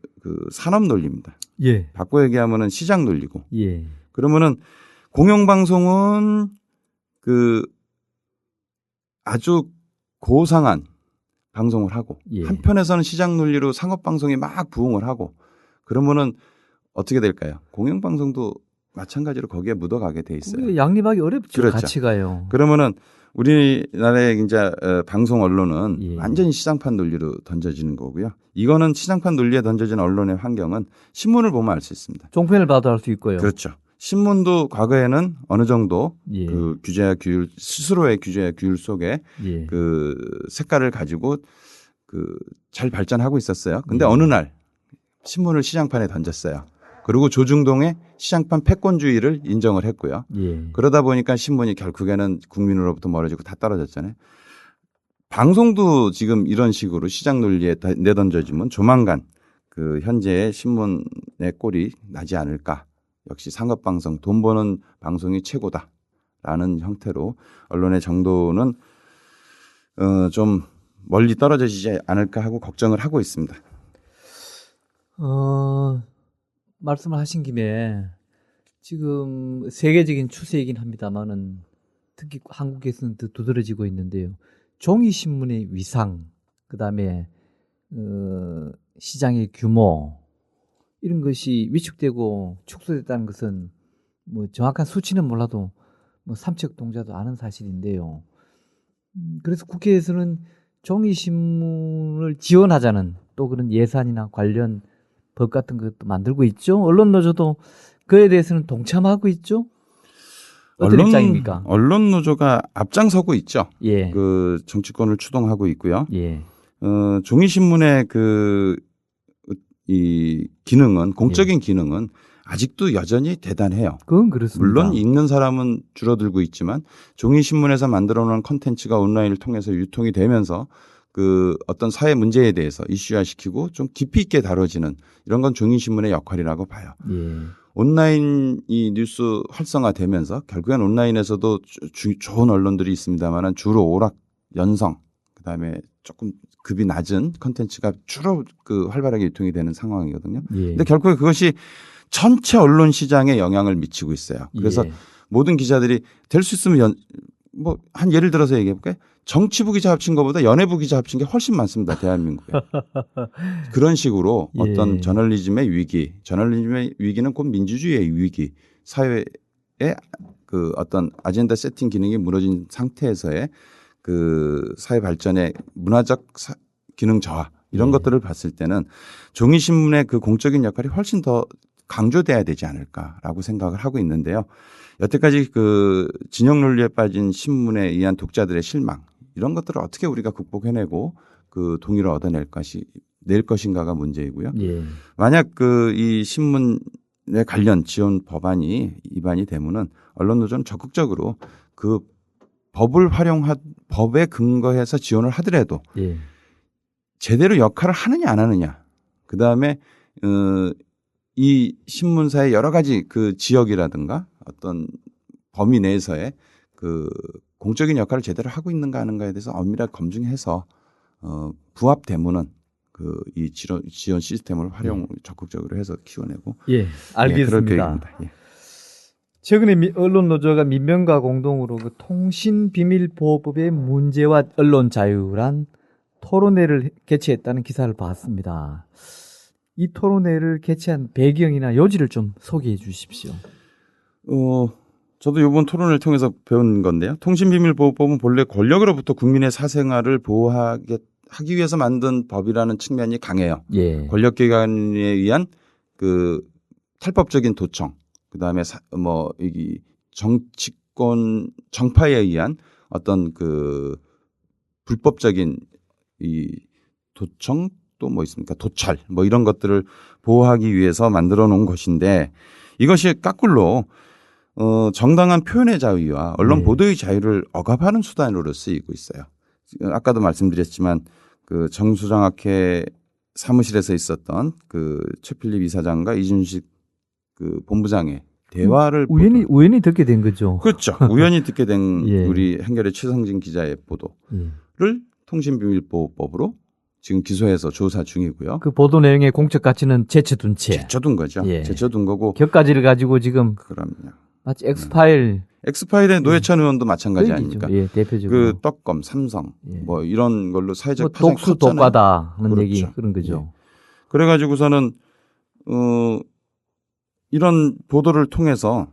Speaker 4: 산업 논리입니다.
Speaker 3: 예.
Speaker 4: 바꿔 얘기하면은 시장 논리고.
Speaker 3: 예.
Speaker 4: 그러면은 공영방송은 아주 고상한 방송을 하고
Speaker 3: 예.
Speaker 4: 한편에서는 시장 논리로 상업 방송이 막 부흥을 하고 그러면은 어떻게 될까요? 공영방송도 마찬가지로 거기에 묻어가게 돼 있어요.
Speaker 3: 양립하기 어렵죠.
Speaker 4: 그렇죠.
Speaker 3: 가치가요.
Speaker 4: 그러면은 우리나라의 이제 방송 언론은
Speaker 3: 예.
Speaker 4: 완전히 시장판 논리로 던져지는 거고요. 이거는 시장판 논리에 던져진 언론의 환경은 신문을 보면 알 수 있습니다.
Speaker 3: 종편을 봐도 알 수 있고요.
Speaker 4: 그렇죠. 신문도 과거에는 어느 정도
Speaker 3: 예.
Speaker 4: 규제와 규율 스스로의 규제와 규율 속에
Speaker 3: 예.
Speaker 4: 색깔을 가지고 잘 발전하고 있었어요. 근데
Speaker 3: 예.
Speaker 4: 어느 날 신문을 시장판에 던졌어요. 그리고 조중동의 시장판 패권주의를 인정을 했고요.
Speaker 3: 예.
Speaker 4: 그러다 보니까 신문이 결국에는 국민으로부터 멀어지고 다 떨어졌잖아요. 방송도 지금 이런 식으로 시장 논리에 내던져지면 조만간 현재의 신문의 꼴이 나지 않을까. 역시 상업방송, 돈 버는 방송이 최고다라는 형태로 언론의 정도는 좀 멀리 떨어지지 않을까 하고 걱정을 하고 있습니다.
Speaker 3: 말씀을 하신 김에 지금 세계적인 추세이긴 합니다만은 특히 한국에서는 더 두드러지고 있는데요. 종이 신문의 위상, 그다음에 시장의 규모 이런 것이 위축되고 축소됐다는 것은 뭐 정확한 수치는 몰라도 뭐 삼척동자도 아는 사실인데요. 그래서 국회에서는 종이신문을 지원하자는 또 그런 예산이나 관련 법 같은 것도 만들고 있죠. 언론노조도 그에 대해서는 동참하고 있죠. 어떤 입장입니까?
Speaker 4: 언론 노조가 앞장서고 있죠.
Speaker 3: 예.
Speaker 4: 그 정치권을 추동하고 있고요.
Speaker 3: 예.
Speaker 4: 종이신문의 이 기능은 공적인 기능은 아직도 여전히 대단해요.
Speaker 3: 그건 그렇습니다.
Speaker 4: 물론 읽는 사람은 줄어들고 있지만 종이신문에서 만들어 놓은 콘텐츠가 온라인을 통해서 유통이 되면서 그 어떤 사회 문제에 대해서 이슈화시키고 좀 깊이 있게 다뤄지는 이런 건 종이신문의 역할이라고 봐요.
Speaker 3: 예.
Speaker 4: 온라인 이 뉴스 활성화되면서 결국엔 온라인에서도 좋은 언론들이 있습니다만 주로 오락, 연성, 그다음에 조금 급이 낮은 콘텐츠가 주로 그 활발하게 유통이 되는 상황이거든요.
Speaker 3: 예.
Speaker 4: 근데 결국에 그것이 전체 언론 시장에 영향을 미치고 있어요. 그래서
Speaker 3: 예.
Speaker 4: 모든 기자들이 될 수 있으면 뭐 한 예를 들어서 얘기해 볼까요? 정치부 기자 합친 것보다 연예부 기자 합친 게 훨씬 많습니다. 대한민국에. 그런 식으로 어떤
Speaker 3: 예.
Speaker 4: 저널리즘의 위기는 곧 민주주의의 위기, 사회의 그 어떤 아젠다 세팅 기능이 무너진 상태에서의 그 사회 발전의 문화적 기능 저하 이런 것들을 봤을 때는 종이신문의 그 공적인 역할이 훨씬 더 강조돼야 되지 않을까라고 생각을 하고 있는데요. 여태까지 그 진영 논리에 빠진 신문에 의한 독자들의 실망 이런 것들을 어떻게 우리가 극복해내고 그 동의를 낼 것인가가 문제이고요.
Speaker 3: 예.
Speaker 4: 만약 그 이 신문에 관련 지원 법안이 입안이 되면은 언론노조는 적극적으로 그 법에 근거해서 지원을 하더라도
Speaker 3: 예.
Speaker 4: 제대로 역할을 하느냐 안 하느냐. 그다음에 이 신문사의 여러 가지 그 지역이라든가 어떤 범위 내에서의 그 공적인 역할을 제대로 하고 있는가 하는가에 대해서 엄밀하게 검증해서 부합되면은 그 이 지원 시스템을 적극적으로 해서 키워내고
Speaker 3: 예. 알겠습니다.
Speaker 4: 그럴 계획입니다. 예.
Speaker 3: 최근에 언론노조가 민변과 공동으로 그 통신비밀보호법의 문제와 언론 자유란 토론회를 개최했다는 기사를 봤습니다. 이 토론회를 개최한 배경이나 요지를 좀 소개해 주십시오.
Speaker 4: 저도 이번 토론을 통해서 배운 건데요. 통신비밀보호법은 본래 권력으로부터 국민의 사생활을 보호하기 위해서 만든 법이라는 측면이 강해요.
Speaker 3: 예.
Speaker 4: 권력기관에 의한 그 탈법적인 도청, 그다음에 이 정치권 정파에 의한 어떤 그 불법적인 이 도청 또 뭐 있습니까? 도찰 뭐 이런 것들을 보호하기 위해서 만들어 놓은 것인데 이것이 거꾸로 정당한 표현의 자유와 언론 보도의 자유를 억압하는 수단으로 쓰이고 있어요. 아까도 말씀드렸지만 그 정수정학회 사무실에서 있었던 그 최필립 이사장과 이준식 그 본부장의 대화를
Speaker 3: 우연히 듣게 된 거죠.
Speaker 4: 그렇죠. 우연히 듣게 된
Speaker 3: 예.
Speaker 4: 우리 한겨레 최성진 기자의 보도를 통신비밀보호법으로 지금 기소해서 조사 중이고요.
Speaker 3: 그 보도 내용의 공적 가치는 제쳐둔 채.
Speaker 4: 제쳐둔 거죠.
Speaker 3: 예.
Speaker 4: 제쳐둔 거고.
Speaker 3: 격가지를 가지고 지금
Speaker 4: 그럼요.
Speaker 3: 마치 엑스파일
Speaker 4: 엑스파일의 노회찬 의원도 마찬가지
Speaker 3: 그
Speaker 4: 아닙니까?
Speaker 3: 얘기죠. 예, 대표적으로.
Speaker 4: 그 떡검, 삼성
Speaker 3: 예.
Speaker 4: 뭐 이런 걸로 사회적
Speaker 3: 뭐
Speaker 4: 파장이
Speaker 3: 독수
Speaker 4: 컸잖아요.
Speaker 3: 독과다는
Speaker 4: 그렇죠.
Speaker 3: 얘기 그런 거죠.
Speaker 4: 그래가지고서는 이런 보도를 통해서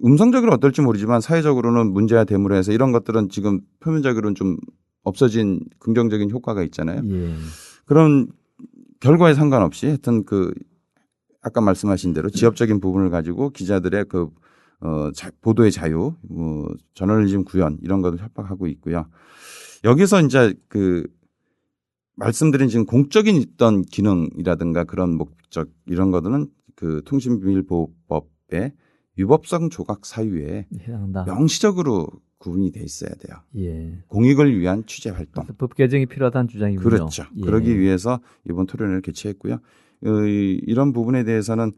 Speaker 4: 음성적으로 어떨지 모르지만 사회적으로는 문제와 대물에 해서 이런 것들은 지금 표면적으로는 좀 없어진 긍정적인 효과가 있잖아요.
Speaker 3: 예.
Speaker 4: 그런 결과에 상관없이 하여튼 그 아까 말씀하신 대로 지엽적인 부분을 가지고 기자들의 그 보도의 자유, 저널리즘 구현 이런 것을 협박하고 있고요. 여기서 이제 그 말씀드린 지금 공적인 있던 기능이라든가 그런 목적 이런 것들은 그 통신비밀보호법의 위법성 조각 사유에
Speaker 3: 해당한다.
Speaker 4: 명시적으로 구분이 돼 있어야 돼요.
Speaker 3: 예.
Speaker 4: 공익을 위한 취재 활동.
Speaker 3: 법 개정이 필요하다는 주장이군요.
Speaker 4: 그렇죠.
Speaker 3: 예.
Speaker 4: 그러기 위해서 이번 토론회를 개최했고요. 이런 부분에 대해서는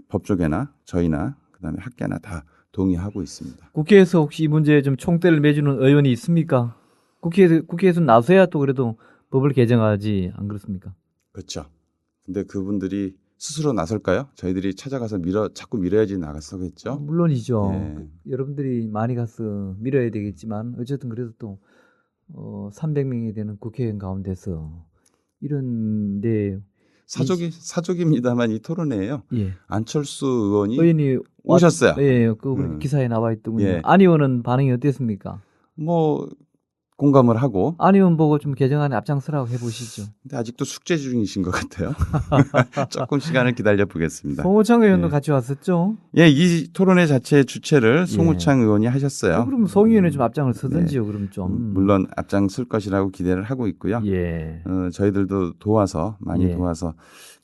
Speaker 4: 법조계나 저희나 그다음에 학계나 다 동의하고 있습니다.
Speaker 3: 국회에서 혹시 이 문제에 좀 총대를 매주는 의원이 있습니까? 국회에서 나서야 또 그래도 법을 개정하지 안 그렇습니까?
Speaker 4: 그렇죠. 근데 그분들이 스스로 나설까요? 저희들이 찾아가서 자꾸 밀어야지 나갔었겠죠.
Speaker 3: 물론이죠.
Speaker 4: 예.
Speaker 3: 여러분들이 많이 가서 밀어야 되겠지만 어쨌든 그래도 또 300명이 되는 국회의원 가운데서 이런 데
Speaker 4: 사족입니다만 이 토론회에요.
Speaker 3: 예.
Speaker 4: 안철수 의원이
Speaker 3: 의원이
Speaker 4: 오셨어요.
Speaker 3: 예, 그 기사에 나와 있더군요.
Speaker 4: 예.
Speaker 3: 안 의원은 반응이 어땠습니까?
Speaker 4: 뭐 공감을 하고.
Speaker 3: 안 의원 보고 좀 개정안에 앞장서라고 해보시죠.
Speaker 4: 근데 아직도 숙제 중이신 것 같아요. 조금 시간을 기다려 보겠습니다.
Speaker 3: 송호창 의원도
Speaker 4: 예.
Speaker 3: 같이 왔었죠.
Speaker 4: 예, 이 토론회 자체의 주체를 송우창 의원이 하셨어요.
Speaker 3: 그럼 송 의원이 좀 앞장을 서든지요. 그럼 좀.
Speaker 4: 물론 앞장설 것이라고 기대를 하고 있고요.
Speaker 3: 예.
Speaker 4: 저희들도 도와서 많이
Speaker 3: 예.
Speaker 4: 도와서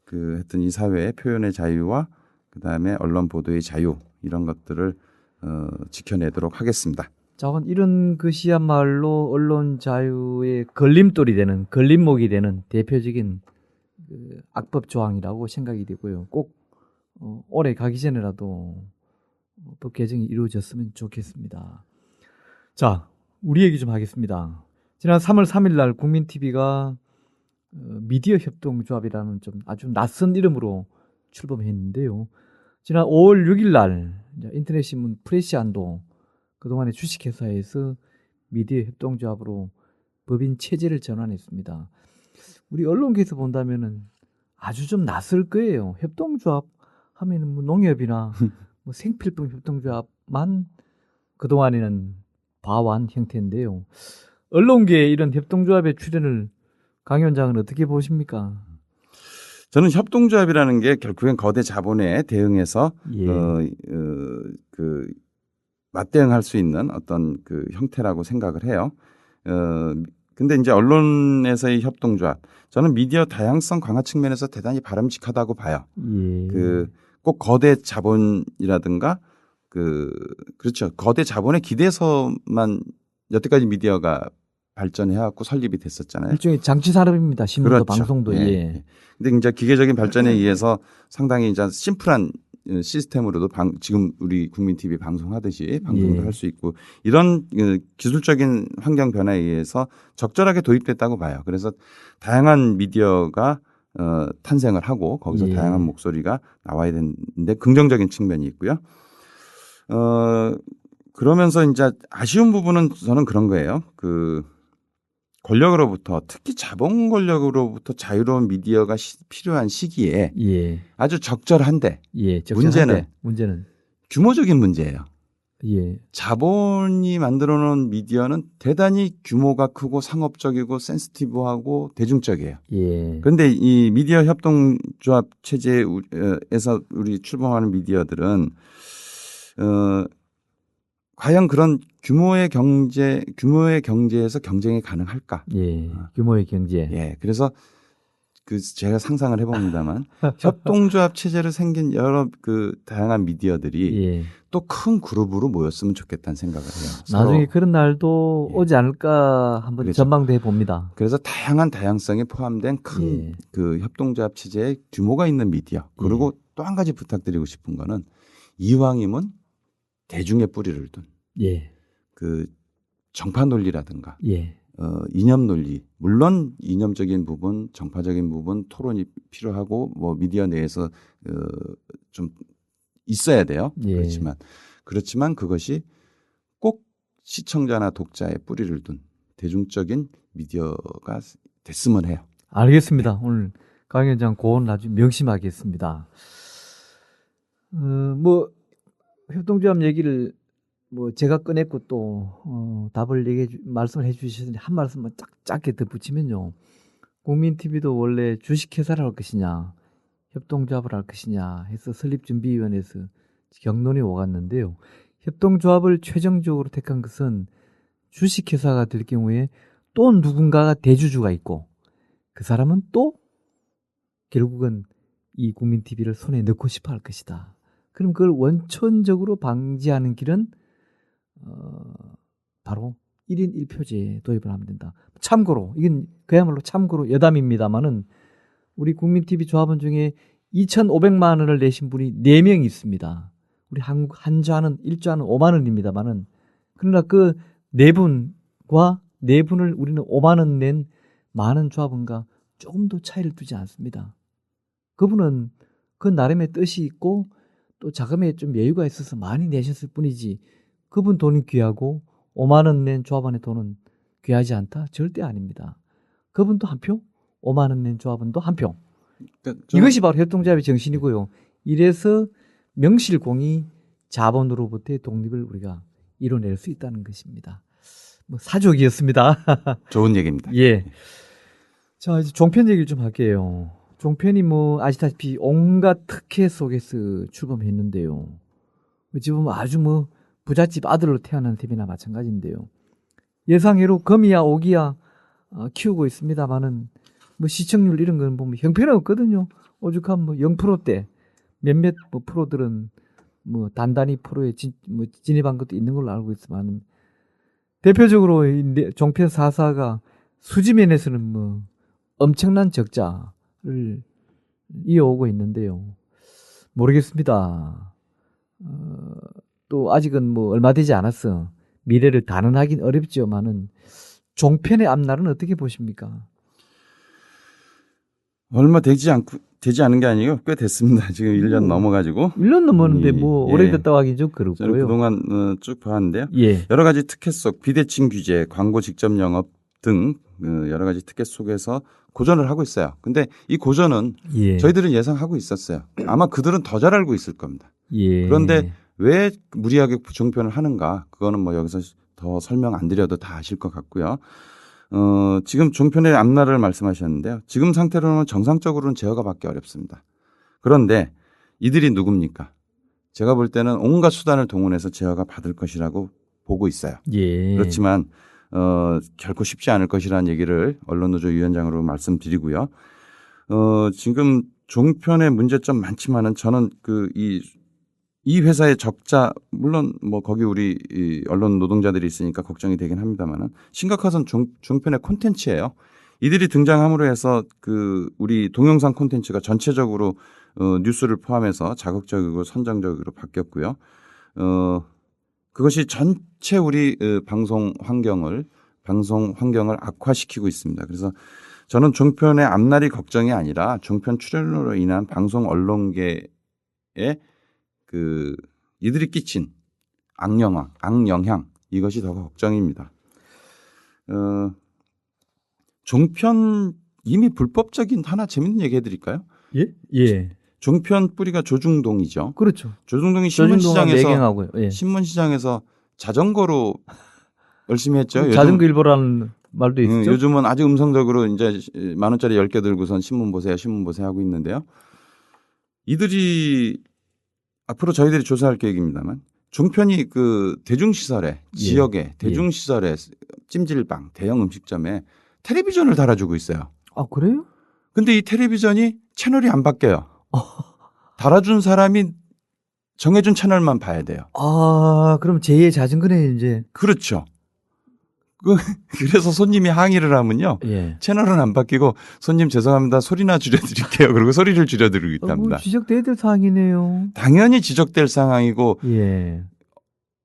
Speaker 4: 그 하여튼 이 사회의 표현의 자유와 그다음에 언론 보도의 자유 이런 것들을 지켜내도록 하겠습니다.
Speaker 3: 자, 이런 것이야말로 언론 자유의 걸림돌이 되는, 걸림목이 되는 대표적인 그 악법 조항이라고 생각이 되고요. 꼭 올해 가기 전에라도 법 개정이 이루어졌으면 좋겠습니다. 자, 우리 얘기 좀 하겠습니다. 지난 3월 3일 날 국민TV가 미디어 협동조합이라는 좀 아주 낯선 이름으로 출범했는데요. 지난 5월 6일 날 인터넷 신문 프레시안도 그동안의 주식회사에서 미디어 협동조합으로 법인 체제를 전환했습니다. 우리 언론계에서 본다면은 아주 좀 낯설 거예요. 협동조합 하면은 뭐 농협이나 뭐 생필품 협동조합만 그동안에는 봐완 형태인데요. 언론계에 이런 협동조합의 출현을 강 위원장은 어떻게 보십니까?
Speaker 4: 저는 협동조합이라는 게 결국엔 거대 자본에 대응해서
Speaker 3: 예.
Speaker 4: 맞대응할 수 있는 어떤 그 형태라고 생각을 해요. 근데 이제 언론에서의 협동조합, 저는 미디어 다양성 강화 측면에서 대단히 바람직하다고 봐요.
Speaker 3: 예.
Speaker 4: 꼭 거대 자본이라든가 그렇죠. 거대 자본에 기대서만 여태까지 미디어가 발전해갖고 설립이 됐었잖아요.
Speaker 3: 일종의 장치 산업입니다. 신문도
Speaker 4: 그렇죠.
Speaker 3: 방송도. 예.
Speaker 4: 근데 이제 기계적인 발전에 의해서 상당히 이제 심플한 시스템으로도 지금 우리 국민TV 방송하듯이 방송도
Speaker 3: 예.
Speaker 4: 할 수 있고 이런 기술적인 환경 변화에 의해서 적절하게 도입됐다고 봐요. 그래서 다양한 미디어가 탄생을 하고 거기서
Speaker 3: 예.
Speaker 4: 다양한 목소리가 나와야 되는데 긍정적인 측면이 있고요. 그러면서 이제 아쉬운 부분은 저는 그런 거예요. 권력으로부터 특히 자본 권력으로부터 자유로운 미디어가 필요한 시기에
Speaker 3: 예.
Speaker 4: 아주 적절한데
Speaker 3: 예. 문제는
Speaker 4: 규모적인 문제예요.
Speaker 3: 예.
Speaker 4: 자본이 만들어 놓은 미디어는 대단히 규모가 크고 상업적이고 센시티브하고 대중적이에요.
Speaker 3: 예.
Speaker 4: 그런데 이 미디어 협동조합 체제에서 우리 출범하는 미디어들은 과연 그런 규모의 경제에서 경쟁이 가능할까?
Speaker 3: 예. 규모의 경제.
Speaker 4: 예. 그래서 제가 상상을 해봅니다만 협동조합 체제로 생긴 여러 다양한 미디어들이
Speaker 3: 예.
Speaker 4: 또 큰 그룹으로 모였으면 좋겠다는 생각을 해요.
Speaker 3: 나중에 그런 날도
Speaker 4: 예.
Speaker 3: 오지 않을까 한번
Speaker 4: 그렇죠.
Speaker 3: 전망돼 봅니다.
Speaker 4: 그래서 다양성이 포함된 큰 협동조합 체제의 규모가 있는 미디어. 그리고 또 한 가지 부탁드리고 싶은 거는 이왕이면 대중의 뿌리를 둔
Speaker 3: 예.
Speaker 4: 정파 논리라든가
Speaker 3: 예.
Speaker 4: 이념 논리, 물론 이념적인 부분, 정파적인 부분, 토론이 필요하고 뭐 미디어 내에서 좀 있어야 돼요.
Speaker 3: 예.
Speaker 4: 그렇지만 그것이 꼭 시청자나 독자의 뿌리를 둔 대중적인 미디어가 됐으면 해요.
Speaker 3: 알겠습니다. 오늘 강 위원장 고언 아주 명심하겠습니다. 뭐 협동조합 얘기를 뭐 제가 꺼냈고 또 답을 말씀을 해주시는데 한 말씀만 짧게 덧붙이면요. 국민TV도 원래 주식회사를 할 것이냐 협동조합을 할 것이냐 해서 설립준비위원회에서 경론이 오갔는데요. 협동조합을 최종적으로 택한 것은 주식회사가 될 경우에 또 누군가가 대주주가 있고 그 사람은 또 결국은 이 국민TV를 손에 넣고 싶어 할 것이다. 그럼 그걸 원천적으로 방지하는 길은 바로 1인 1표제에 도입을 하면 된다. 참고로 이건 그야말로 참고로 여담입니다만은 우리 국민TV 조합원 중에 2,500만 원을 내신 분이 4명 있습니다. 우리 한주하는 1주하는 5만 원입니다만은 그러나 그 4분과 4분을 우리는 5만 원 낸 많은 조합원과 조금도 차이를 두지 않습니다. 그분은 그 나름의 뜻이 있고 또 자금에 좀 여유가 있어서 많이 내셨을 뿐이지 그분 돈이 귀하고 5만 원 낸 조합원의 돈은 귀하지 않다? 절대 아닙니다. 그분도 한 표, 5만 원 낸 조합원도 한 표.
Speaker 4: 그러니까
Speaker 3: 이것이 바로 협동조합의 정신이고요. 이래서 명실공히 자본으로부터의 독립을 우리가 이뤄낼 수 있다는 것입니다. 뭐 사족이었습니다.
Speaker 4: 좋은 얘기입니다.
Speaker 3: 예. 자, 이제 종편 얘기를 좀 할게요. 종편이 뭐 아시다시피 온갖 특혜 속에서 출범했는데요. 어찌 보면 아주 뭐 부잣집 아들로 태어난 셈이나 마찬가지인데요. 예상외로 금이야 오기야 키우고 있습니다만은 뭐 시청률 이런 건 보면 형편은 없거든요. 오죽한 뭐 0%대 몇몇 뭐 프로들은 뭐 단단히 프로에 진입한 것도 있는 걸로 알고 있지만 대표적으로 이 종편 4사가 수지면에서는 뭐 엄청난 적자를 이어오고 있는데요. 모르겠습니다. 또 아직은 뭐 얼마 되지 않았어. 미래를 단언하긴 어렵지만은 종편의 앞날은 어떻게 보십니까?
Speaker 4: 얼마 되지 않은 게 아니에요. 꽤 됐습니다. 지금 1년 넘어가지고.
Speaker 3: 1년 넘었는데 뭐
Speaker 4: 예.
Speaker 3: 오래됐다고 하긴 좀
Speaker 4: 저는
Speaker 3: 그렇고요.
Speaker 4: 그동안 쭉 봤는데요.
Speaker 3: 예.
Speaker 4: 여러 가지 특혜 속 비대칭 규제, 광고 직접 영업 등 여러 가지 특혜 속에서 고전을 하고 있어요. 근데 이 고전은
Speaker 3: 예.
Speaker 4: 저희들은 예상하고 있었어요. 아마 그들은 더 잘 알고 있을 겁니다.
Speaker 3: 예.
Speaker 4: 그런데 왜 무리하게 종편을 하는가? 그거는 뭐 여기서 더 설명 안 드려도 다 아실 것 같고요. 지금 종편의 앞날을 말씀하셨는데요. 지금 상태로는 정상적으로는 제어가 받기 어렵습니다. 그런데 이들이 누굽니까? 제가 볼 때는 온갖 수단을 동원해서 제어가 받을 것이라고 보고 있어요.
Speaker 3: 예.
Speaker 4: 그렇지만 결코 쉽지 않을 것이라는 얘기를 언론노조 위원장으로 말씀드리고요. 지금 종편의 문제점 많지만은 저는 이 회사의 적자 물론 뭐 거기 우리 이 언론 노동자들이 있으니까 걱정이 되긴 합니다만은 심각한 종편의 콘텐츠예요. 이들이 등장함으로 해서 우리 동영상 콘텐츠가 전체적으로 뉴스를 포함해서 자극적이고 선정적으로 바뀌었고요. 그것이 전체 우리 방송 환경을 악화시키고 있습니다. 그래서 저는 종편의 앞날이 걱정이 아니라 종편 출연으로 인한 방송 언론계에 이들이 끼친 악영향 이것이 더 걱정입니다. 종편 이미 불법적인 하나 재밌는 얘기 해드릴까요?
Speaker 3: 예? 예.
Speaker 4: 종편 뿌리가 조중동이죠.
Speaker 3: 그렇죠.
Speaker 4: 조중동이 신문시장에서 자전거로 열심히 했죠.
Speaker 3: 자전거 일보라는 말도 있죠.
Speaker 4: 요즘은 아주 음성적으로 이제 10,000원짜리 10개 들고선 신문 보세요 하고 있는데요. 이들이 앞으로 저희들이 조사할 계획입니다만 종편이 대중시설에 지역에 대중시설에 찜질방 대형 음식점에 텔레비전을 달아주고 있어요.
Speaker 3: 아 그래요?
Speaker 4: 근데 이 텔레비전이 채널이 안 바뀌어요. 달아준 사람이 정해준 채널만 봐야 돼요.
Speaker 3: 아 그럼 제2의 자전거네 이제.
Speaker 4: 그렇죠. 그래서 손님이 항의를 하면요.
Speaker 3: 예.
Speaker 4: 채널은 안 바뀌고 손님 죄송합니다. 소리나 줄여드릴게요. 그리고 소리를 줄여드리고 있답니다.
Speaker 3: 지적돼야 될 사항이네요.
Speaker 4: 당연히 지적될 상황이고
Speaker 3: 예.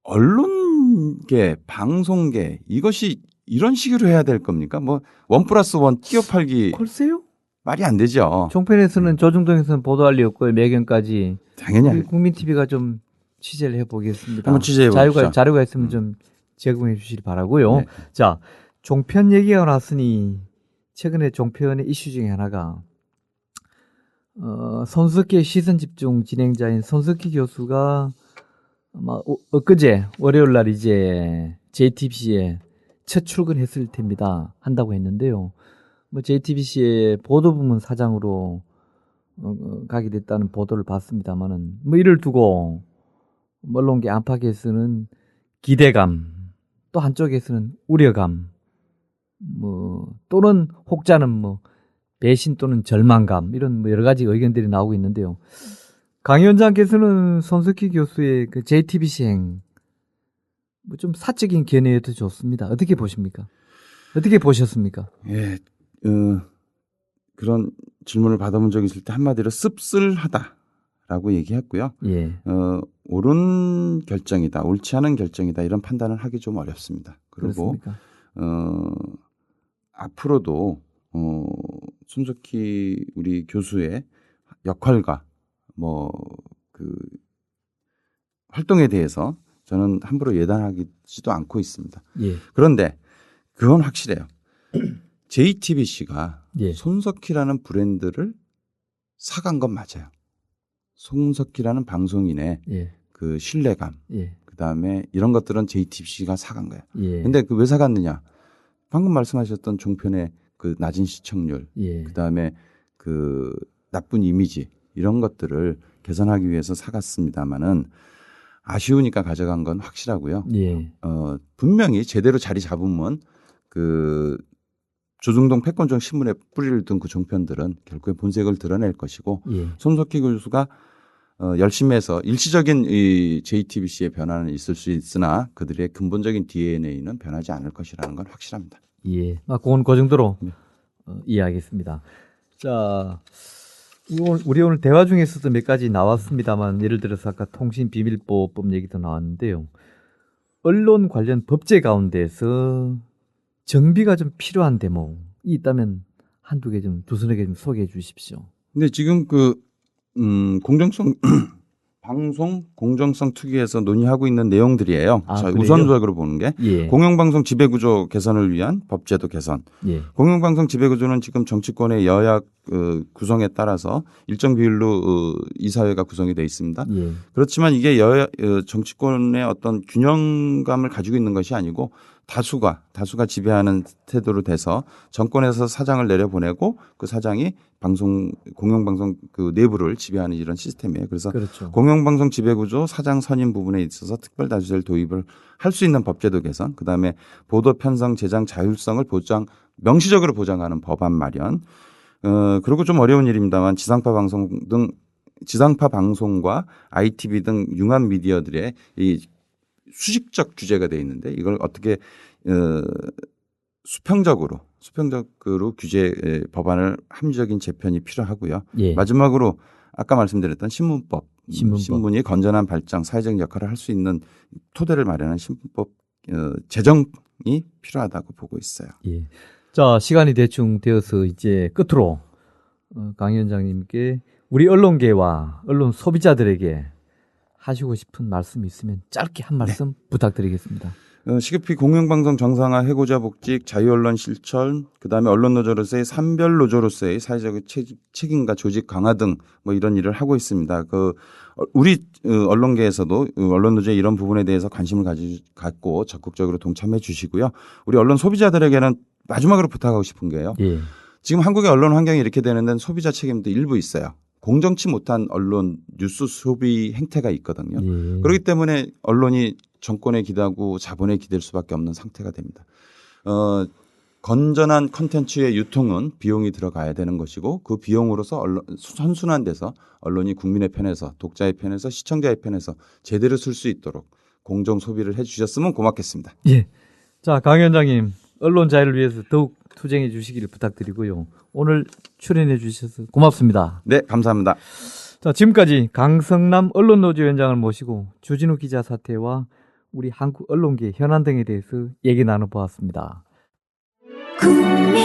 Speaker 4: 언론계, 방송계 이것이 이런 식으로 해야 될 겁니까? 뭐 1+1 끼어팔기
Speaker 3: 글쎄요.
Speaker 4: 말이 안 되죠.
Speaker 3: 종편에서는 조중동에서는 보도할 리 없고 매경까지
Speaker 4: 당연히
Speaker 3: 국민 TV가 좀 취재를 해보겠습니다.
Speaker 4: 한번 취재해 보십시오.
Speaker 3: 자료가 있으면 좀 제공해 주시기 바라고요.
Speaker 4: 네.
Speaker 3: 자, 종편 얘기가 나왔으니 최근에 종편의 이슈 중에 하나가 손석희 시선집중 진행자인 손석희 교수가 아마 엊그제 월요일 날 이제 JTBC에 첫 출근했을 텐니다. 한다고 했는데요. 뭐 JTBC의 보도부문 사장으로 가게 됐다는 보도를 봤습니다만은 뭐 이를 두고 언론계 안팎에서는 기대감 또 한쪽에서는 우려감 뭐 또는 혹자는 뭐 배신 또는 절망감 이런 뭐 여러 가지 의견들이 나오고 있는데요. 강 위원장께서는 손석희 교수의 그 JTBC 행 뭐 좀 사적인 견해도 좋습니다. 어떻게 보십니까? 어떻게 보셨습니까?
Speaker 4: 예, 그런 질문을 받아본 적이 있을 때 한마디로 씁쓸하다라고 얘기했고요.
Speaker 3: 예.
Speaker 4: 옳은 결정이다, 옳지 않은 결정이다 이런 판단을 하기 좀 어렵습니다. 그리고
Speaker 3: 그렇습니까?
Speaker 4: 앞으로도 손석희 우리 교수의 역할과 활동에 대해서 저는 함부로 예단하지도 않고 있습니다.
Speaker 3: 예.
Speaker 4: 그런데 그건 확실해요. JTBC가
Speaker 3: 예.
Speaker 4: 손석희라는 브랜드를 사간 건 맞아요. 송석희라는 방송인의
Speaker 3: 예.
Speaker 4: 그 신뢰감,
Speaker 3: 예.
Speaker 4: 그다음에 이런 것들은 JTBC가 사간 거예요.
Speaker 3: 예.
Speaker 4: 근데 그 왜 사갔느냐? 방금 말씀하셨던 종편의 그 낮은 시청률,
Speaker 3: 예.
Speaker 4: 그다음에 그 나쁜 이미지 이런 것들을 개선하기 위해서 사갔습니다마는 아쉬우니까 가져간 건 확실하고요.
Speaker 3: 예.
Speaker 4: 분명히 제대로 자리 잡으면 그 조중동 패권적 신문에 뿌리를 둔 그 종편들은 결국에 본색을 드러낼 것이고
Speaker 3: 예.
Speaker 4: 손석희 교수가 열심히 해서 일시적인 이 JTBC의 변화는 있을 수 있으나 그들의 근본적인 DNA는 변하지 않을 것이라는 건 확실합니다.
Speaker 3: 예. 그건 그 정도로
Speaker 4: 네.
Speaker 3: 이해하겠습니다. 자, 우리 오늘 대화 중에서도 몇 가지 나왔습니다만 예를 들어서 아까 통신비밀보호법 얘기도 나왔는데요. 언론 관련 법제 가운데서 정비가 좀 필요한 대목이 있다면 한두 개 좀 두서너 개 좀 소개해 주십시오.
Speaker 4: 근데 지금 그 공정성 방송 공정성 특위에서 논의하고 있는 내용들이에요.
Speaker 3: 아,
Speaker 4: 자,
Speaker 3: 그래요?
Speaker 4: 우선적으로 보는 게
Speaker 3: 예.
Speaker 4: 공영방송 지배구조 개선을 위한 법제도 개선.
Speaker 3: 예.
Speaker 4: 공영방송 지배구조는 지금 정치권의 여야 구성에 따라서 일정 비율로 이사회가 구성이 되어 있습니다.
Speaker 3: 예.
Speaker 4: 그렇지만 이게 여야 정치권의 어떤 균형감을 가지고 있는 것이 아니고 다수가 지배하는 태도로 돼서 정권에서 사장을 내려보내고 그 사장이 공영방송 그 내부를 지배하는 이런 시스템이에요. 그래서
Speaker 3: 그렇죠.
Speaker 4: 공영방송 지배구조 사장 선임 부분에 있어서 특별다수제를 도입을 할 수 있는 법제도 개선, 그다음에 보도 편성 제작 자율성을 명시적으로 보장하는 법안 마련. 그리고 좀 어려운 일입니다만 지상파 방송과 ITV 등 융합 미디어들의 이 수직적 규제가 돼 있는데 이걸 어떻게 수평적으로 규제 법안을 합리적인 재편이 필요하고요.
Speaker 3: 예.
Speaker 4: 마지막으로 아까 말씀드렸던 신문법.
Speaker 3: 신문법.
Speaker 4: 신문이 건전한 발전, 사회적 역할을 할 수 있는 토대를 마련한 신문법 제정이 필요하다고 보고 있어요.
Speaker 3: 예. 자, 시간이 대충 되어서 이제 끝으로 강 위원장님께 우리 언론계와 언론 소비자들에게 하시고 싶은 말씀이 있으면 짧게 한 말씀 부탁드리겠습니다.
Speaker 4: 시급히 공영방송 정상화, 해고자 복직, 자유언론 실천, 그다음에 언론노조로서의 산별노조로서의 사회적 책임과 조직 강화 등 뭐 이런 일을 하고 있습니다. 우리 언론계에서도 언론노조의 이런 부분에 대해서 관심을 갖고 적극적으로 동참해 주시고요. 우리 언론 소비자들에게는 마지막으로 부탁하고 싶은 게요.
Speaker 3: 예.
Speaker 4: 지금 한국의 언론 환경이 이렇게 되는 데는 소비자 책임도 일부 있어요. 공정치 못한 언론 뉴스 소비 행태가 있거든요.
Speaker 3: 예.
Speaker 4: 그렇기 때문에 언론이 정권에 기대고 자본에 기댈 수밖에 없는 상태가 됩니다. 건전한 콘텐츠의 유통은 비용이 들어가야 되는 것이고 그 비용으로서 선순환돼서 언론이 국민의 편에서 독자의 편에서 시청자의 편에서 제대로 쓸 수 있도록 공정 소비를 해 주셨으면 고맙겠습니다.
Speaker 3: 예. 자, 강 위원장님, 언론 자유를 위해서 더욱 투쟁해 주시기를 부탁드리고요. 오늘 출연해 주셔서 고맙습니다.
Speaker 4: 네, 감사합니다.
Speaker 3: 자, 지금까지 강성남 언론노조 위원장을 모시고 주진우 기자 사태와 우리 한국 언론계 현안 등에 대해서 얘기 나눠보았습니다.
Speaker 5: 국민